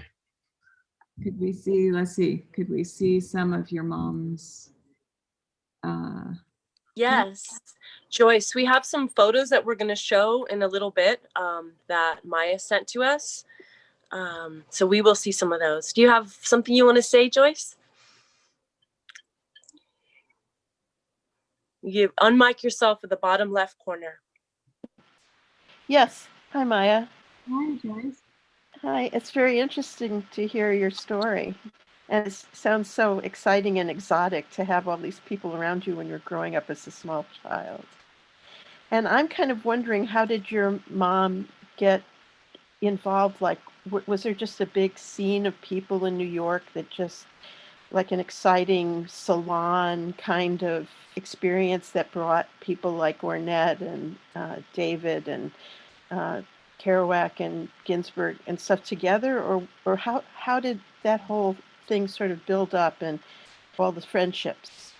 could we see some of your mom's? Yes. Joyce, we have some photos that we're going to show in a little bit that Maya sent to us. So we will see some of those. Do you have something you want to say, Joyce? You unmic yourself at the bottom left corner. Yes. Hi, Maya. Hi, Joyce. Hi. It's very interesting to hear your story. And it sounds so exciting and exotic to have all these people around you when you're growing up as a small child. And I'm kind of wondering, how did your mom get involved? Like, was there just a big scene of people in New York that just, like an exciting salon kind of experience that brought people like Ornette and David and Kerouac and Ginsberg and stuff together, or how did that whole thing sort of build up and all the friendships?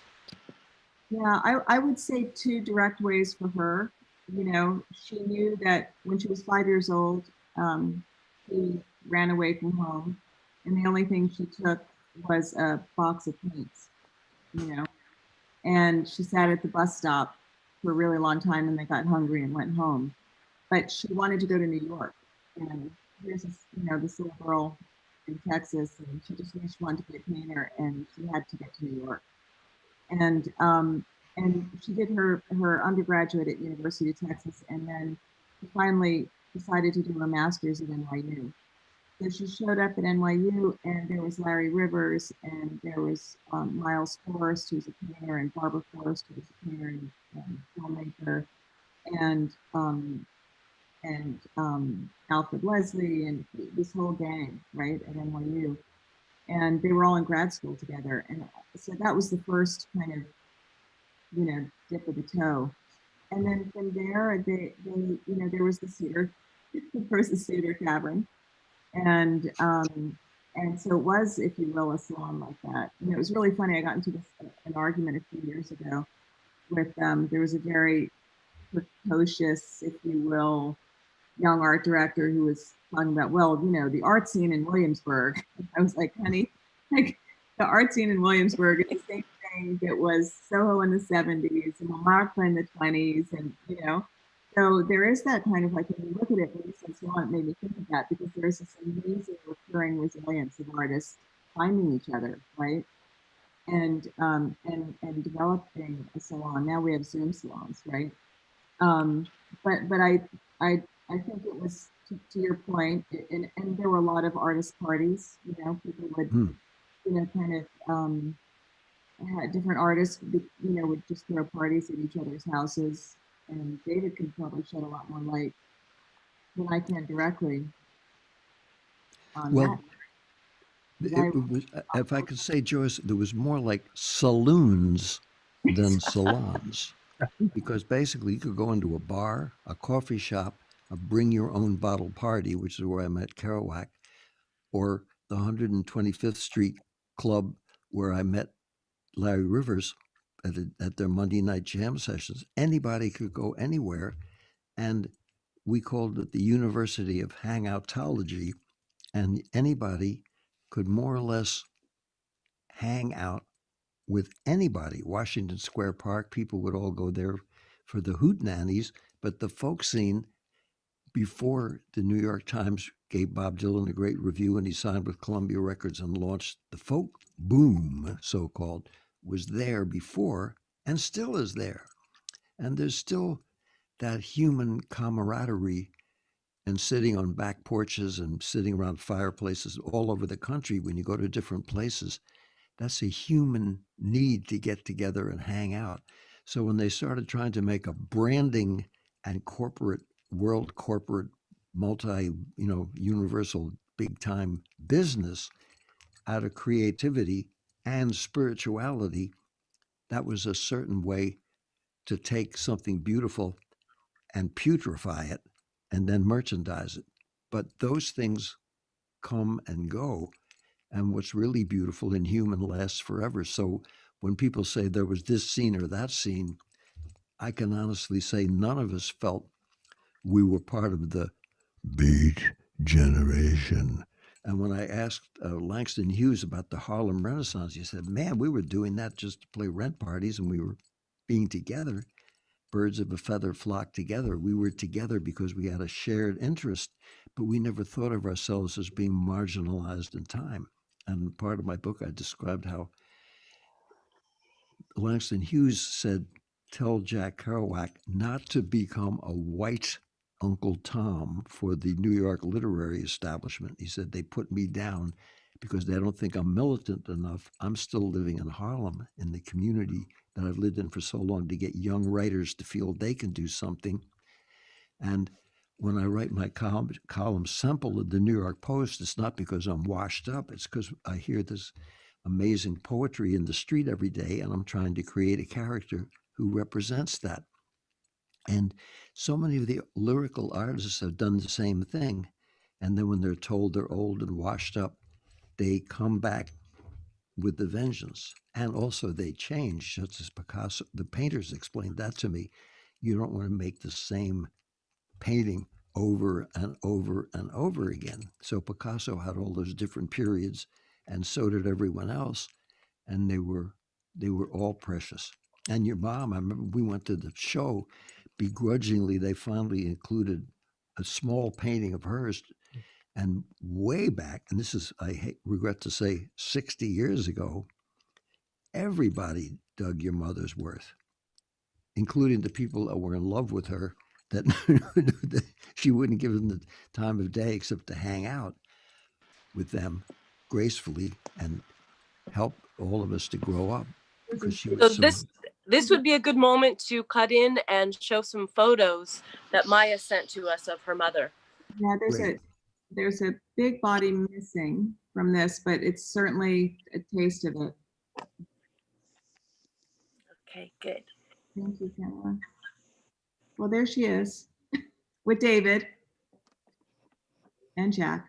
Yeah, I would say two direct ways for her. She knew that when she was 5 years old, she ran away from home, and the only thing she took was a box of paints, and she sat at the bus stop for a really long time, and they got hungry and went home. But she wanted to go to New York, and here's this little girl in Texas, and she just knew she wanted to be a painter, and she had to get to New York. And and she did her undergraduate at University of Texas, and then she finally decided to do her master's at NYU. So she showed up at NYU, and there was Larry Rivers, and there was Miles Forrest, who's a painter, and Barbara Forrest, who's a painter and filmmaker, and Alfred Leslie, and this whole gang, right, at NYU. And they were all in grad school together. And so that was the first kind of, dip of the toe. And then from there, there was the Cedar, there was the Cedar Tavern. And so it was, if you will, a salon like that. And it was really funny. I got into an argument a few years ago with, there was a very precocious, if you will, young art director who was talking about, well, the art scene in Williamsburg. I was like, honey, like the art scene in Williamsburg is the same thing that was Soho in the 70s and Montmartre in the 20s. And, so there is that kind of, like, when you look at it, it made me think of that, because there's this amazing recurring resilience of artists finding each other, right? And developing a salon. Now we have Zoom salons, right? But I think it was to your point, and there were a lot of artist parties. People would kind of had different artists would just throw parties at each other's houses, and David could probably shed a lot more light than I can directly on Well, that. it was, if I could say, Joyce, there was more like saloons than salons. Because basically you could go into a bar, a coffee shop, a bring your own bottle party, which is where I met Kerouac, or the 125th Street Club where I met Larry Rivers at their Monday night jam sessions. Anybody could go anywhere. And we called it the University of Hangoutology. And anybody could more or less hang out with anybody. Washington Square Park, people would all go there for the hootenannies. But the folk scene, before the New York Times gave Bob Dylan a great review and he signed with Columbia Records and launched the folk boom, so-called, was there before and still is there. And there's still that human camaraderie and sitting on back porches and sitting around fireplaces all over the country when you go to different places. That's a human need to get together and hang out. So when they started trying to make a branding and world corporate, universal big time business out of creativity and spirituality, that was a certain way to take something beautiful and putrefy it and then merchandise it. But those things come and go. And what's really beautiful and human lasts forever. So when people say there was this scene or that scene, I can honestly say none of us felt we were part of the Beat Generation. And when I asked Langston Hughes about the Harlem Renaissance, he said, man, we were doing that just to play rent parties and we were being together. Birds of a feather flock together. We were together because we had a shared interest, but we never thought of ourselves as being marginalized in time. And part of my book, I described how Langston Hughes said, tell Jack Kerouac not to become a white Uncle Tom for the New York literary establishment. He said, they put me down because they don't think I'm militant enough. I'm still living in Harlem, in the community that I've lived in for so long, to get young writers to feel they can do something. And when I write my column sample of the New York Post, it's not because I'm washed up. It's because I hear this amazing poetry in the street every day, and I'm trying to create a character who represents that. And so many of the lyrical artists have done the same thing. And then when they're told they're old and washed up, they come back with the vengeance. And also they change, just as Picasso, the painters explained that to me. You don't want to make the same painting over and over and over again. So Picasso had all those different periods, and so did everyone else, and they were all precious. And your mom, I remember we went to the show, begrudgingly they finally included a small painting of hers, and way back, and this is, I regret to say, 60 years ago, everybody dug your mother's worth. including the people that were in love with her, that she wouldn't give them the time of day except to hang out with them gracefully and help all of us to grow up, because she So was so. this would be a good moment to cut in and show some photos that Maya sent to us of her mother. Yeah, Great. there's a big body missing from this, but it's certainly a taste of it. Okay, good. Thank you, Pamela. Well, there she is with David and Jack.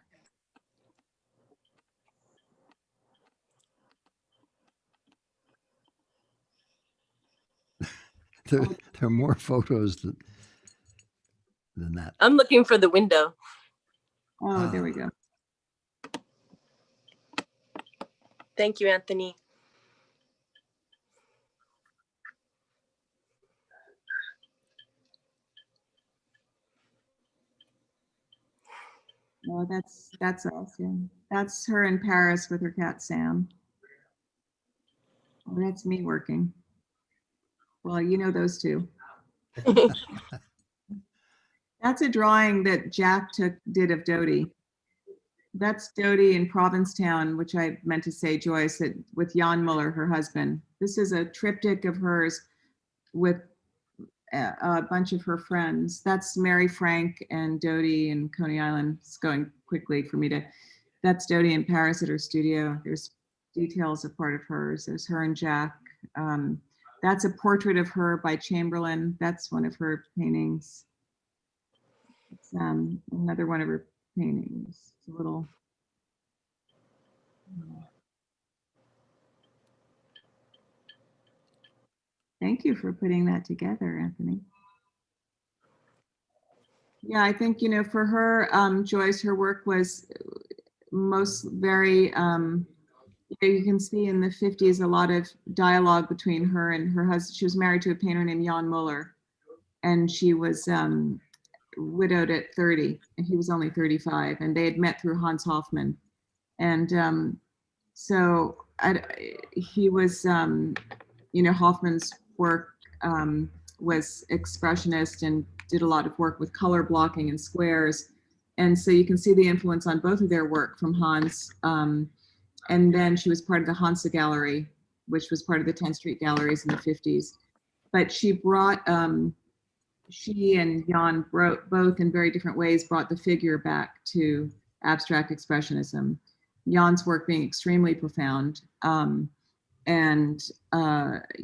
There are more photos than that. I'm looking for the window. Oh, there we go. Thank you, Anthony. Oh, that's awesome. That's her in Paris with her cat Sam. Oh, that's me working. Well, you know those two. That's a drawing that Jack did of Dodie. That's Dodie in Provincetown, which I meant to say, Joyce, that with Jan Muller, her husband. This is a triptych of hers with a bunch of her friends. That's Mary Frank and Dodie in Coney Island. It's going quickly for me to. That's Dodie in Paris at her studio. There's details of part of hers. There's her and Jack. That's a portrait of her by Chamberlain. That's one of her paintings. It's another one of her paintings. It's a little. Thank you for putting that together, Anthony. Yeah, I think, for her, Joyce, her work was most very, you can see in the 50s a lot of dialogue between her and her husband. She was married to a painter named Jan Muller, and she was widowed at 30, and he was only 35, and they had met through Hans Hofmann. And so he was, Hoffman's work was expressionist and did a lot of work with color blocking and squares. And so you can see the influence on both of their work from Hans. And then she was part of the Hansa Gallery, which was part of the 10th Street Galleries in the 50s. But she brought, she and Jan both in very different ways brought the figure back to abstract expressionism. Jan's work being extremely profound. And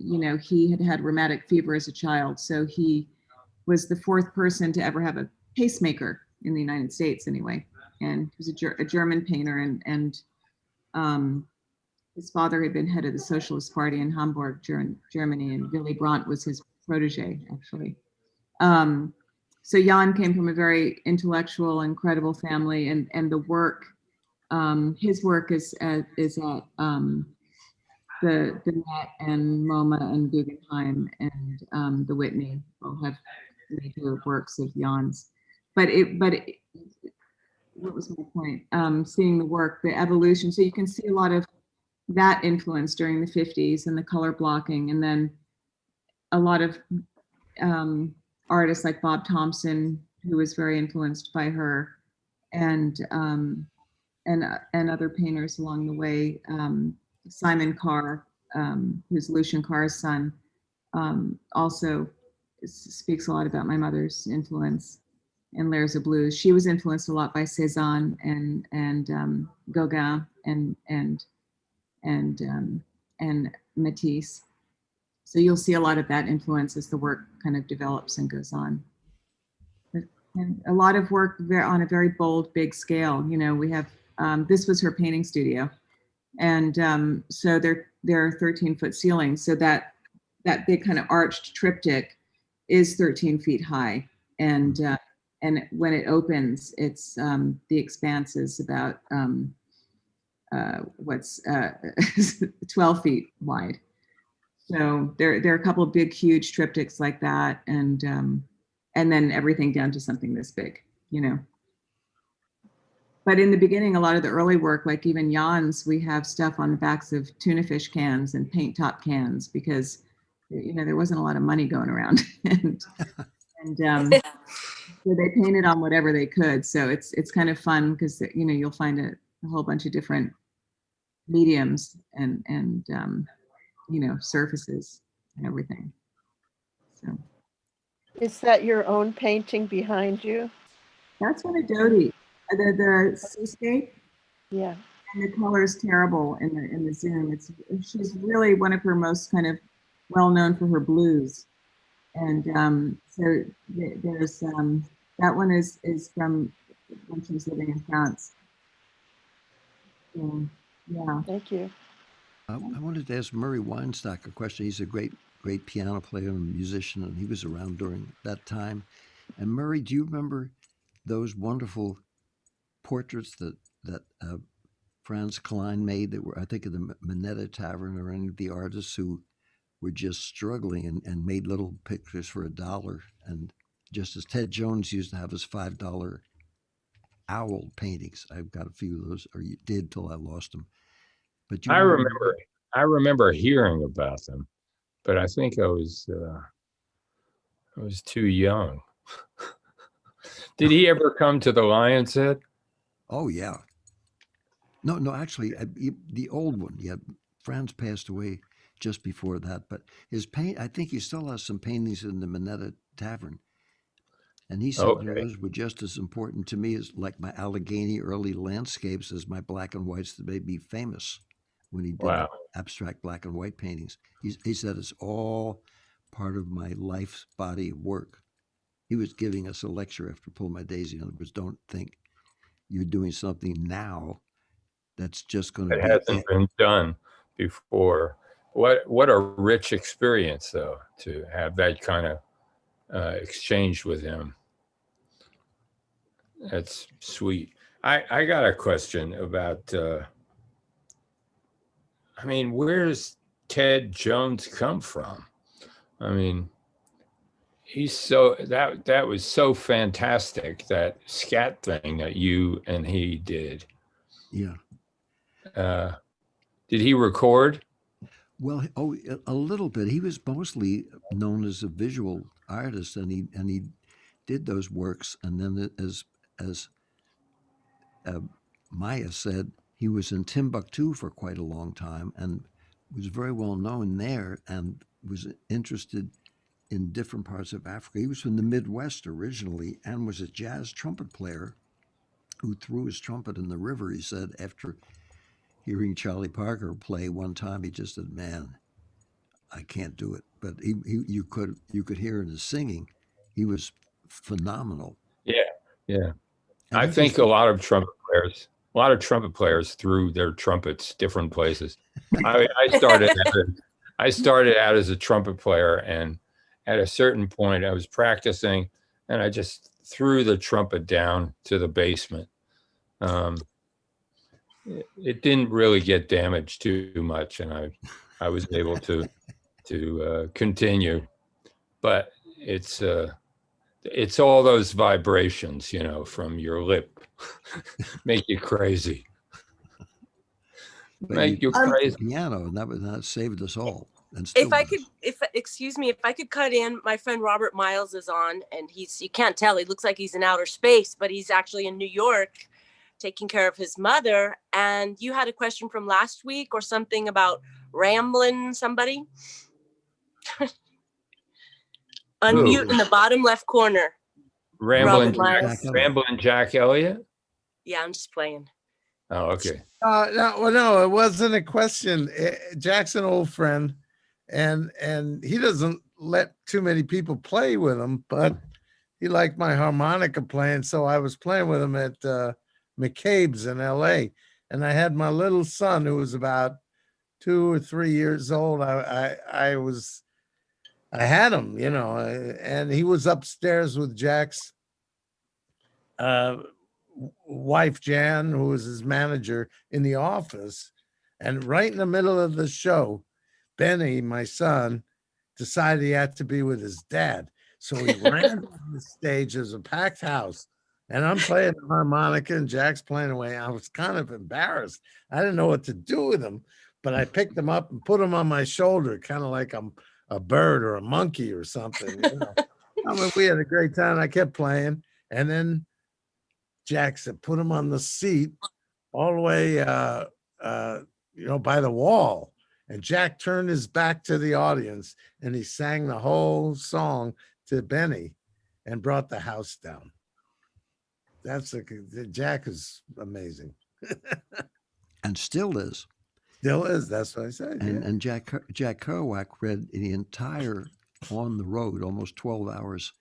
he had rheumatic fever as a child. So he was the fourth person to ever have a pacemaker in the United States anyway. And he was a German painter, and his father had been head of the Socialist Party in Hamburg, Germany, and Willy Brandt was his protege, actually. So Jan came from a very intellectual, incredible family, and the work, his work is at the Met and MoMA and Guggenheim and the Whitney all have major works of Jan's. But what was my point? Seeing the work, the evolution. So you can see a lot of that influence during the 50s and the color blocking, and then a lot of artists like Bob Thompson, who was very influenced by her, and other painters along the way. Simon Carr, who's Lucian Carr's son, also speaks a lot about my mother's influence in Layers of Blues. She was influenced a lot by Cézanne and Gauguin and Matisse. So you'll see a lot of that influence as the work kind of develops and goes on. And a lot of work on a very bold, big scale. We have, this was her painting studio. And so there are 13-foot ceilings. So that big kind of arched triptych is 13 feet high. And when it opens, it's the expanse is about 12 feet wide. So there are a couple of big, huge triptychs like that, and then everything down to something this big, But in the beginning, a lot of the early work, like even Jan's, we have stuff on the backs of tuna fish cans and paint top cans, because there wasn't a lot of money going around. and so they painted on whatever they could. So it's kind of fun because, you'll find a whole bunch of different mediums and surfaces and everything. So Is that your own painting behind you? that's one of Dodie, the seascape. Yeah. And the color is terrible in the Zoom. She's really one of her most kind of well known for her blues. And so there's that one is from when she was living in France. So, yeah. Thank you. I wanted to ask Murray Weinstock a question. He's a great piano player and musician, and he was around during that time. And Murray, do you remember those wonderful portraits that Franz Klein made that were, I think, of the Minetta Tavern, or any of the artists who were just struggling and made little pictures for $1? And just as Ted Jones used to have his $5 owl paintings, I've got a few of those, or you did till I lost them. But you I remember hearing about them, but I think I was too young. Did he ever come to the Lion's Head? Oh yeah. No, actually, the old one. Yeah, Franz passed away just before that, but his I think he still has some paintings in the Minetta Tavern. And he said, those were just as important to me as like my Allegheny early landscapes as my black and whites that made me famous when he did abstract black and white paintings. He said it's all part of my life's body of work. He was giving us a lecture after Pull My Daisy. In other words, don't think you're doing something now that's just going to be. It hasn't been done before. What a rich experience, though, to have that kind of exchange with him. That's sweet. I got a question about, where's Ted Jones come from? I mean, he's that was so fantastic, that scat thing that you and he did. Yeah. Did he record? Well, a little bit. He was mostly known as a visual artist, and he did those works. And then, as Maya said, he was in Timbuktu for quite a long time and was very well known there, and was interested in different parts of Africa. He was from the Midwest originally and was a jazz trumpet player who threw his trumpet in the river. He said after hearing Charlie Parker play one time, he just said, "Man, I can't do it." But you could hear in his singing, he was phenomenal. Yeah. I think a lot of trumpet players threw their trumpets different places. I started out as a trumpet player, and at a certain point I was practicing and I just threw the trumpet down to the basement. It didn't really get damaged too much, and I was able to continue. But it's all those vibrations, from your lip, make you crazy. Make you crazy. Piano, and that saved us all. And if I could cut in, my friend Robert Miles is on, and you can't tell, he looks like he's in outer space, but he's actually in New York taking care of his mother. And you had a question from last week or something about rambling somebody. Unmute in the bottom left corner. Rambling Jack Elliott? Yeah, I'm just playing. Oh, okay. No, it wasn't a question. Jack's an old friend, and he doesn't let too many people play with him, but he liked my harmonica playing, so I was playing with him at McCabe's in LA, and I had my little son who was about 2 or 3 years old. I had him, and he was upstairs with Jack's wife, Jan, who was his manager, in the office. And right in the middle of the show, Benny, my son, decided he had to be with his dad. So he ran on the stage. There's a packed house, and I'm playing the harmonica and Jack's playing away. I was kind of embarrassed. I didn't know what to do with him, but I picked him up and put him on my shoulder, kind of like I'm a bird or a monkey or something. I mean, we had a great time. I kept playing, and then Jack said, "Put him on the seat all the way, by the wall." And Jack turned his back to the audience, and he sang the whole song to Benny, and brought the house down. Jack is amazing. And still is. Still is. That's what I said. And Jack Kerouac read the entire On the Road, almost 12 hours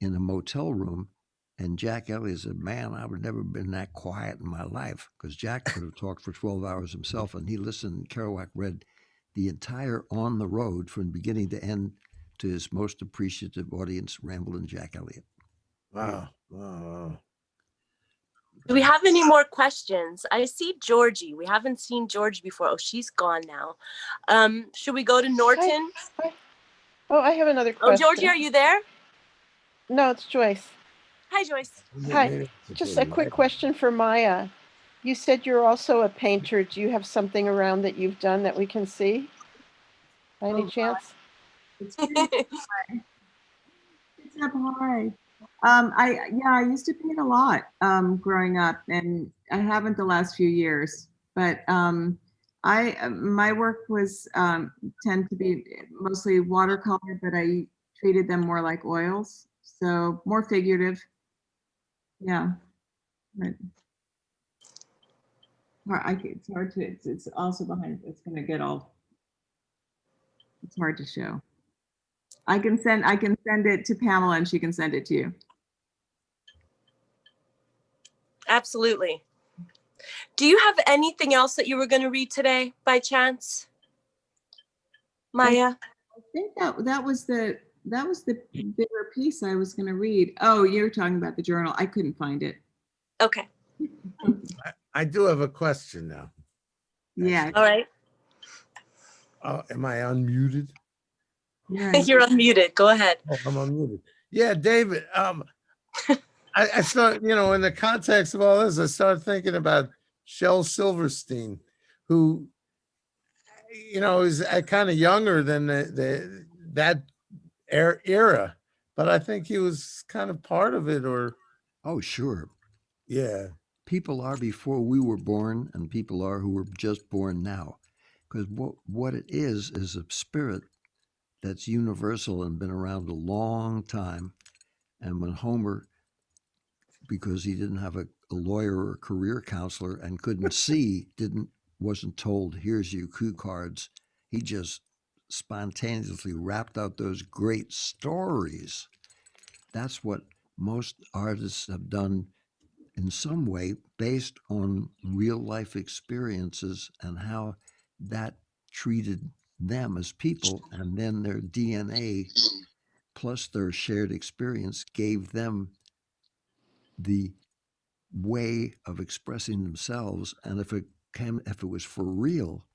in a motel room. And Jack Elliott said, "Man, I would never been that quiet in my life," because Jack could have talked for 12 hours himself. And he listened. Kerouac read the entire On the Road from beginning to end to his most appreciative audience, Ramblin' Jack Elliott. Wow. Wow. Do we have any more questions? I see Georgie. We haven't seen Georgie before. Oh, she's gone now. Should we go to Norton? Hi. Oh, I have another Oh, question. Georgie, are you there? No, it's Joyce. Hi, Joyce. Hi. Just a quick question for Maya. You said you're also a painter. Do you have something around that you've done that we can see? By any chance? It's up high. I used to paint a lot growing up, and I haven't the last few years. But my work was tend to be mostly watercolor, but I treated them more like oils, so more figurative. Yeah, but it's hard to. It's also behind. It's gonna get all. It's hard to show. I can send it to Pamela, and she can send it to you. Absolutely. Do you have anything else that you were going to read today by chance, Maya? I think that was the bigger piece I was going to read. Oh, you're talking about the journal. I couldn't find it. Okay. I do have a question now. Yeah. All right. Oh, am I unmuted? You're unmuted. Go ahead. Oh, I'm unmuted. Yeah, David. I started, in the context of all this, I started thinking about Shel Silverstein, who, is kind of younger than that era, but I think he was kind of part of it. Or Oh, sure. Yeah. People are before we were born, and people are who were just born now. Because what it is a spirit that's universal and been around a long time. And when Homer, because he didn't have a lawyer or a career counselor and couldn't see, wasn't told, "Here's your cue cards," he just spontaneously rapped out those great stories. That's what most artists have done in some way, based on real life experiences and how that treated them as people, and then their DNA plus their shared experience gave them the way of expressing themselves. And if it was for real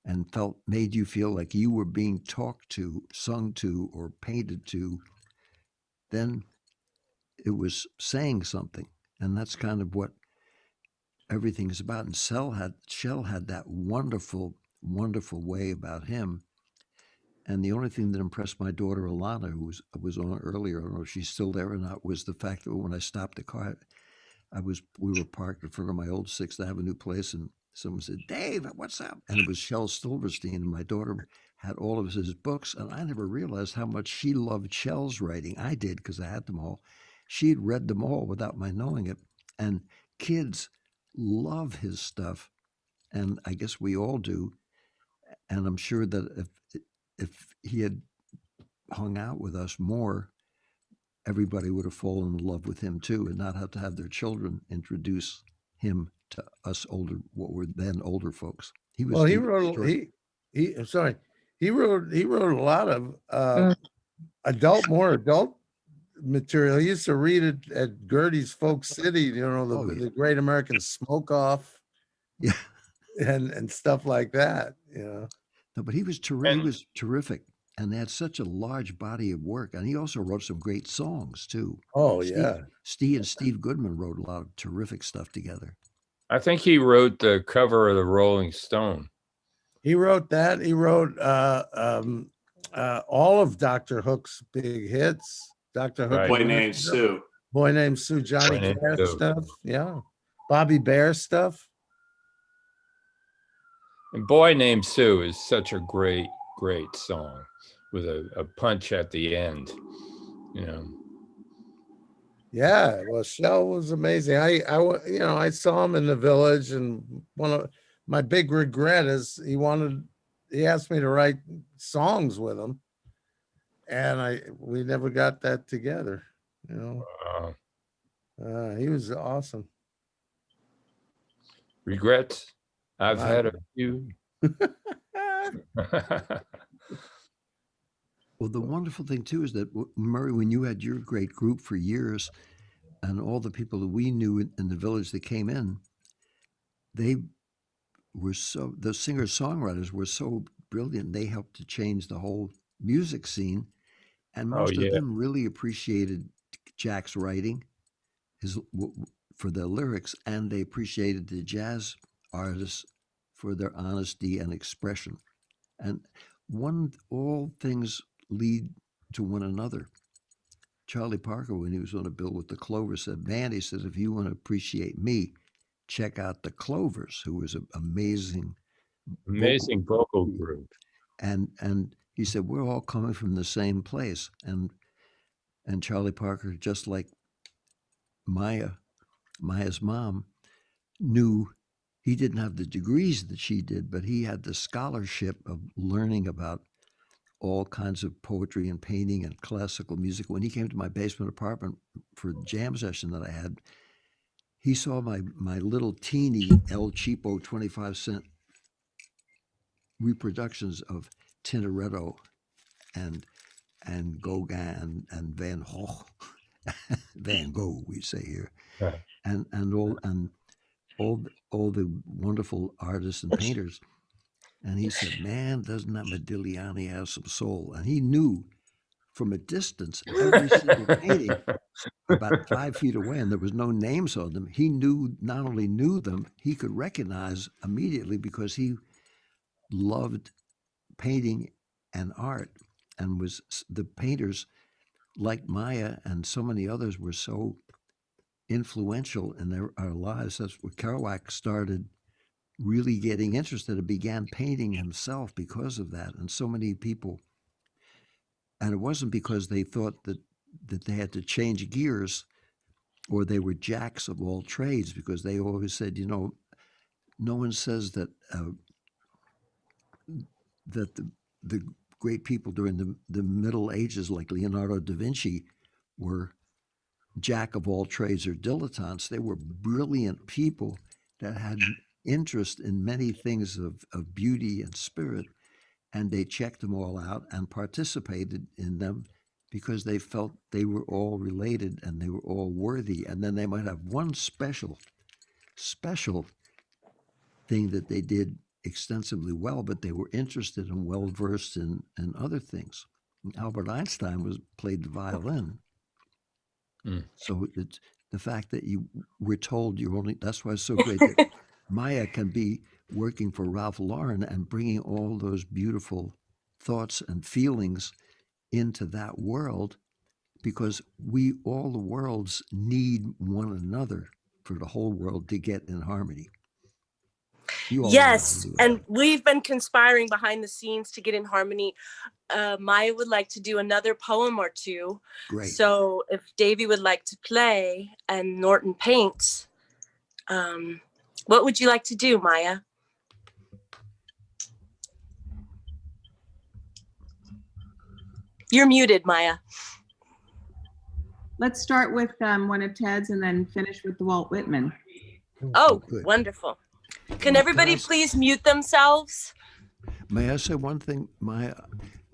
and made you feel like you were being talked to, sung to, or painted to, then it was saying something. And that's kind of what everything is about. And Shel had that wonderful, wonderful way about him. And the only thing that impressed my daughter Alana, who was on earlier, I don't know if she's still there or not, was the fact that when I stopped the car, we were parked in front of my old 6th Avenue place, and someone said, "Dave, what's up?" And it was Shel Silverstein, and my daughter had all of his books, and I never realized how much she loved Shel's writing. I did, because I had them all. She had read them all without my knowing it, and kids love his stuff, and I guess we all do. And I'm sure that if he had hung out with us more, everybody would have fallen in love with him too, and not have to have their children introduce him to us what were then older folks. He wrote he wrote a lot of more adult material. He used to read it at Gertie's Folk City, the Great American Smoke Off, and stuff like that. No, but he was terrific, and they had such a large body of work, and he also wrote some great songs too. Oh, yeah. Steve Goodman wrote a lot of terrific stuff together. I think he wrote the cover of the Rolling Stone. He wrote that. He wrote all of Dr. Hook's big hits. Dr. Hook, Right. and Boy the Named Messenger, Sue. Boy Named Sue, Johnny Boy Named Cash Sue. stuff. Yeah. Bobby Bear stuff. And Boy Named Sue is such a great, great song with a punch at the end, you know. Yeah, well, Shell was amazing. I saw him in the Village, and one of my big regret is he asked me to write songs with him, and we never got that together. You know, he was awesome. Regrets? I've Wow. had a few. Well, the wonderful thing too is that Murray, when you had your great group for years, and all the people that we knew in the Village that came in, they were the singer-songwriters were so brilliant. They helped to change the whole music scene, and Oh, most of yeah. them really appreciated Jack's writing, for the lyrics, and they appreciated the jazz artists for their honesty and expression. And all things lead to one another. Charlie Parker, when he was on a bill with the Clovers, said, "Man," he says, "if you want to appreciate me, check out the Clovers," who was an amazing vocal group. And he said, "We're all coming from the same place." And Charlie Parker, just like Maya's mom, knew he didn't have the degrees that she did, but he had the scholarship of learning about all kinds of poetry and painting and classical music. When he came to my basement apartment for the jam session that I had, he saw my little teeny El Cheapo 25-cent reproductions of Tintoretto and Gauguin and Van Gogh, Van Gogh, we say here, Right. and all the wonderful artists and painters. And he said, "Man, doesn't that Modigliani have some soul?" And he knew from a distance every single painting about 5 feet away, and there was no names on them. He not only knew them, he could recognize immediately because he loved painting and art, and the painters like Maya and so many others were so influential in our lives. That's where Kerouac started really getting interested and began painting himself because of that. And so many people, and it wasn't because they thought that they had to change gears or they were jacks of all trades, because they always said, no one says that that the great people during the Middle Ages, like Leonardo da Vinci, were jack of all trades or dilettantes. They were brilliant people that had interest in many things of beauty and spirit, and they checked them all out and participated in them because they felt they were all related and they were all worthy. And then they might have one special thing that they did extensively well, but they were interested and well versed in other things. Albert Einstein played the violin. So it's the fact that we're told that's why it's so great that Maya can be working for Ralph Lauren and bringing all those beautiful thoughts and feelings into that world, because all the worlds need one another for the whole world to get in harmony. Yes, and we've been conspiring behind the scenes to get in harmony. Maya would like to do another poem or two. Great. So if Davey would like to play and Norton paints, what would you like to do, Maya? You're muted, Maya. Let's start with one of Ted's and then finish with the Walt Whitman. Oh, wonderful. Can everybody please mute themselves? May I say one thing, Maya?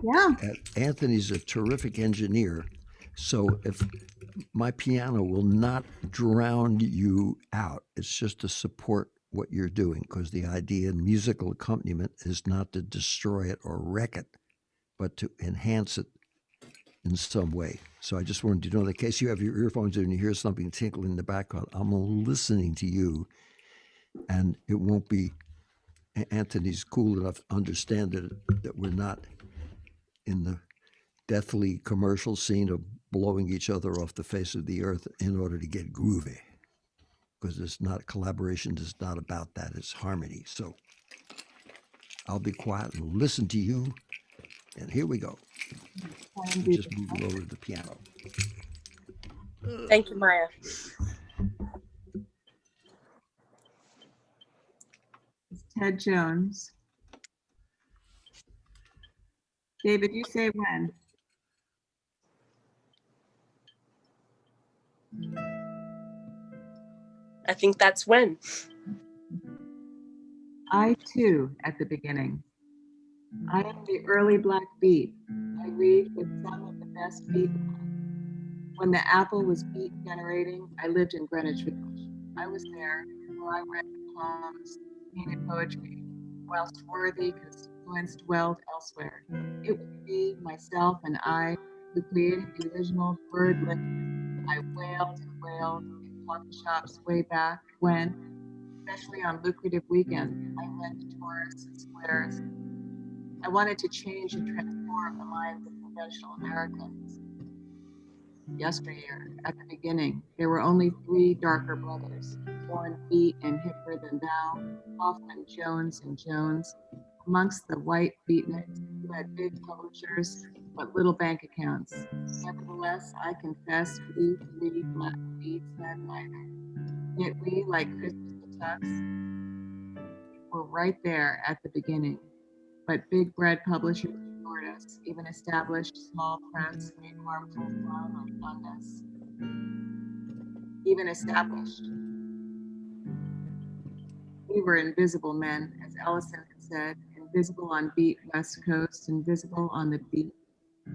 Yeah. Anthony's a terrific engineer, so if my piano will not drown you out, it's just to support what you're doing, because the idea in musical accompaniment is not to destroy it or wreck it, but to enhance it in some way. So I just wanted you to know, in case you have your earphones in and you hear something tinkle in the background, I'm listening to you, and it won't be. Anthony's cool enough to understand that we're not in the deathly commercial scene of blowing each other off the face of the earth in order to get groovy. Because it's not collaboration, is not about that, it's harmony. So I'll be quiet and listen to you. And here we go. We'll just move it over to the piano. Thank you, Maya. It's Ted Jones. David, you say when. I think that's when. I too, at the beginning. I am the early black beet. I read with some of the best beet. When the apple was beet generating, I lived in Greenwich Village. I was there where I read poems, painted poetry, whilst worthy constituents dwelled elsewhere. It was me, myself, and I who created the original word list. I wailed and wailed in coffee shops way back when, especially on lucrative weekends, I went to tourists and squares. I wanted to change and transform the minds of conventional Americans. Yesteryear, at the beginning, there were only 3 darker brothers, born beat and hipper than thou, Hoffman, Jones, and Jones, amongst the white beatniks who had big publishers but little bank accounts. Nevertheless, I confess we 3 black beats had neither. Yet we, like Christmas Tucks, were right there at the beginning. But big bread publishers ignored us. Even established small press made harmful frown on us. Even established. We were invisible men, as Ellison had said, invisible on beat West Coast, invisible on the beat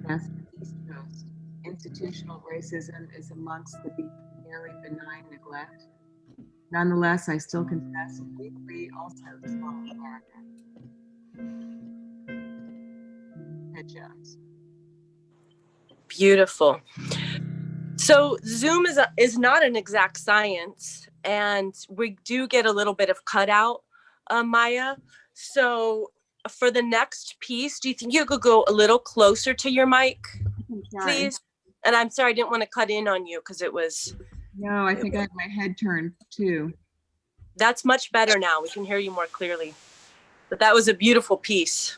West East Coast. Institutional racism is amongst the beat merely benign neglect. Nonetheless, I still confess we 3 also small America. Ted Jones. Beautiful. So Zoom is not an exact science, and we do get a little bit of cutout, Maya. So for the next piece, do you think you could go a little closer to your mic, please? And I'm sorry, I didn't want to cut in on you because it was. No, I think I have my head turned too. That's much better now. We can hear you more clearly. But that was a beautiful piece.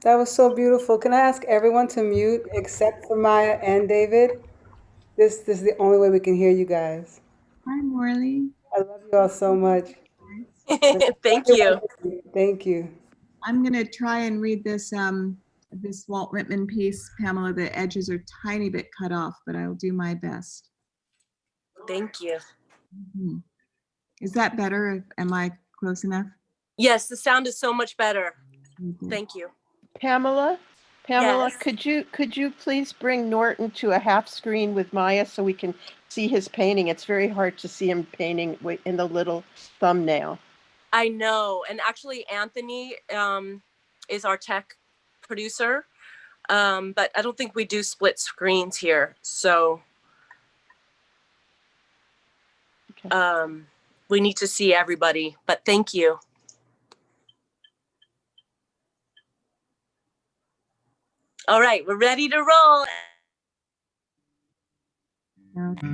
That was so beautiful. Can I ask everyone to mute except for Maya and David? This is the only way we can hear you guys. Hi, Morley. I love you all so much. Thank you. Thank you. I'm going to try and read this this Walt Whitman piece, Pamela. The edges are tiny bit cut off, but I'll do my best. Thank you. Mm-hmm. Is that better? Am I close enough? Yes, the sound is so much better. Mm-hmm. Thank you. Pamela, yes. could you please bring Norton to a half screen with Maya so we can see his painting? It's very hard to see him painting in the little thumbnail. I know, and actually Anthony is our tech producer, but I don't think we do split screens here, so okay. We need to see everybody, but thank you. All right, we're ready to roll. Okay.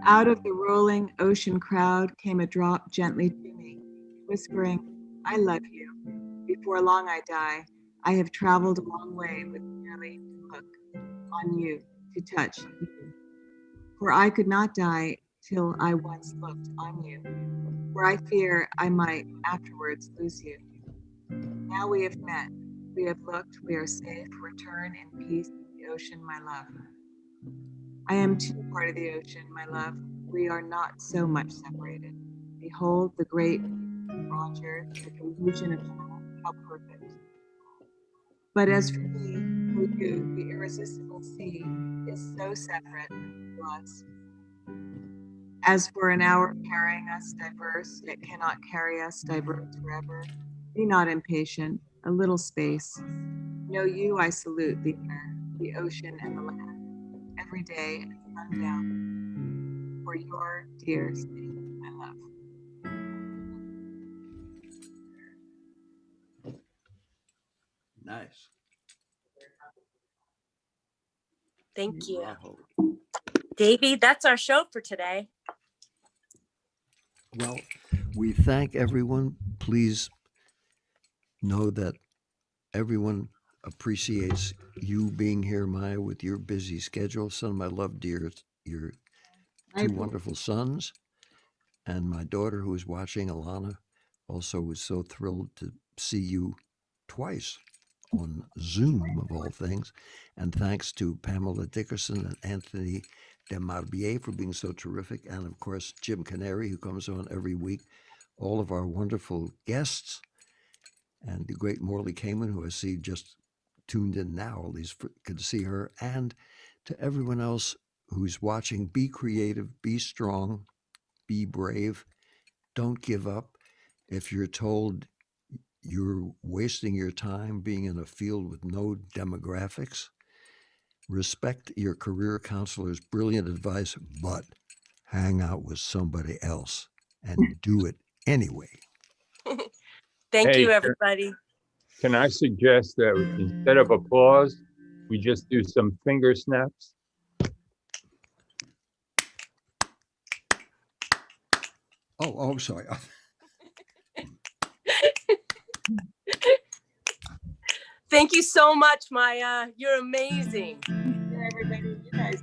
Out of the rolling ocean crowd came a drop gently to me, whispering, "I love you. Before long I die. I have traveled a long way with merely to look on you, to touch you. For I could not die till I once looked on you, for I fear I might afterwards lose you. Now we have met, we have looked, we are safe, return in peace to the ocean, my love. I am too part of the ocean, my love. We are not so much separated. Behold the great Roger, the illusion of how perfect. But as for me, for you, the irresistible sea is so separate to us. As for an hour carrying us diverse, it cannot carry us diverse forever. Be not impatient, a little space. Know you I salute the air, the ocean and the land, every day at sundown. For your dear sake, my love. Nice. Thank you. Bravo. Davey, that's our show for today. Well, we thank everyone. Please know that everyone appreciates you being here, Maya, with your busy schedule. Send my love, dear, your two wonderful sons, and my daughter who is watching, Alana, also was so thrilled to see you twice on Zoom, of all things. And thanks to Pamela Dickerson and Anthony Demarbier for being so terrific. And of course, Jim Canary, who comes on every week. All of our wonderful guests, and the great Morley Kamen, who I see just tuned in now, at least good to see her. And to everyone else who's watching, be creative, be strong, be brave, don't give up. If you're told you're wasting your time being in a field with no demographics, respect your career counselor's brilliant advice, but hang out with somebody else and do it anyway. Thank Hey, you, everybody. can I suggest that instead of applause, we just do some finger snaps? Oh, I'm sorry. Thank you so much, Maya. You're amazing. Everybody, you guys.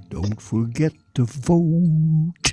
Don't forget to vote.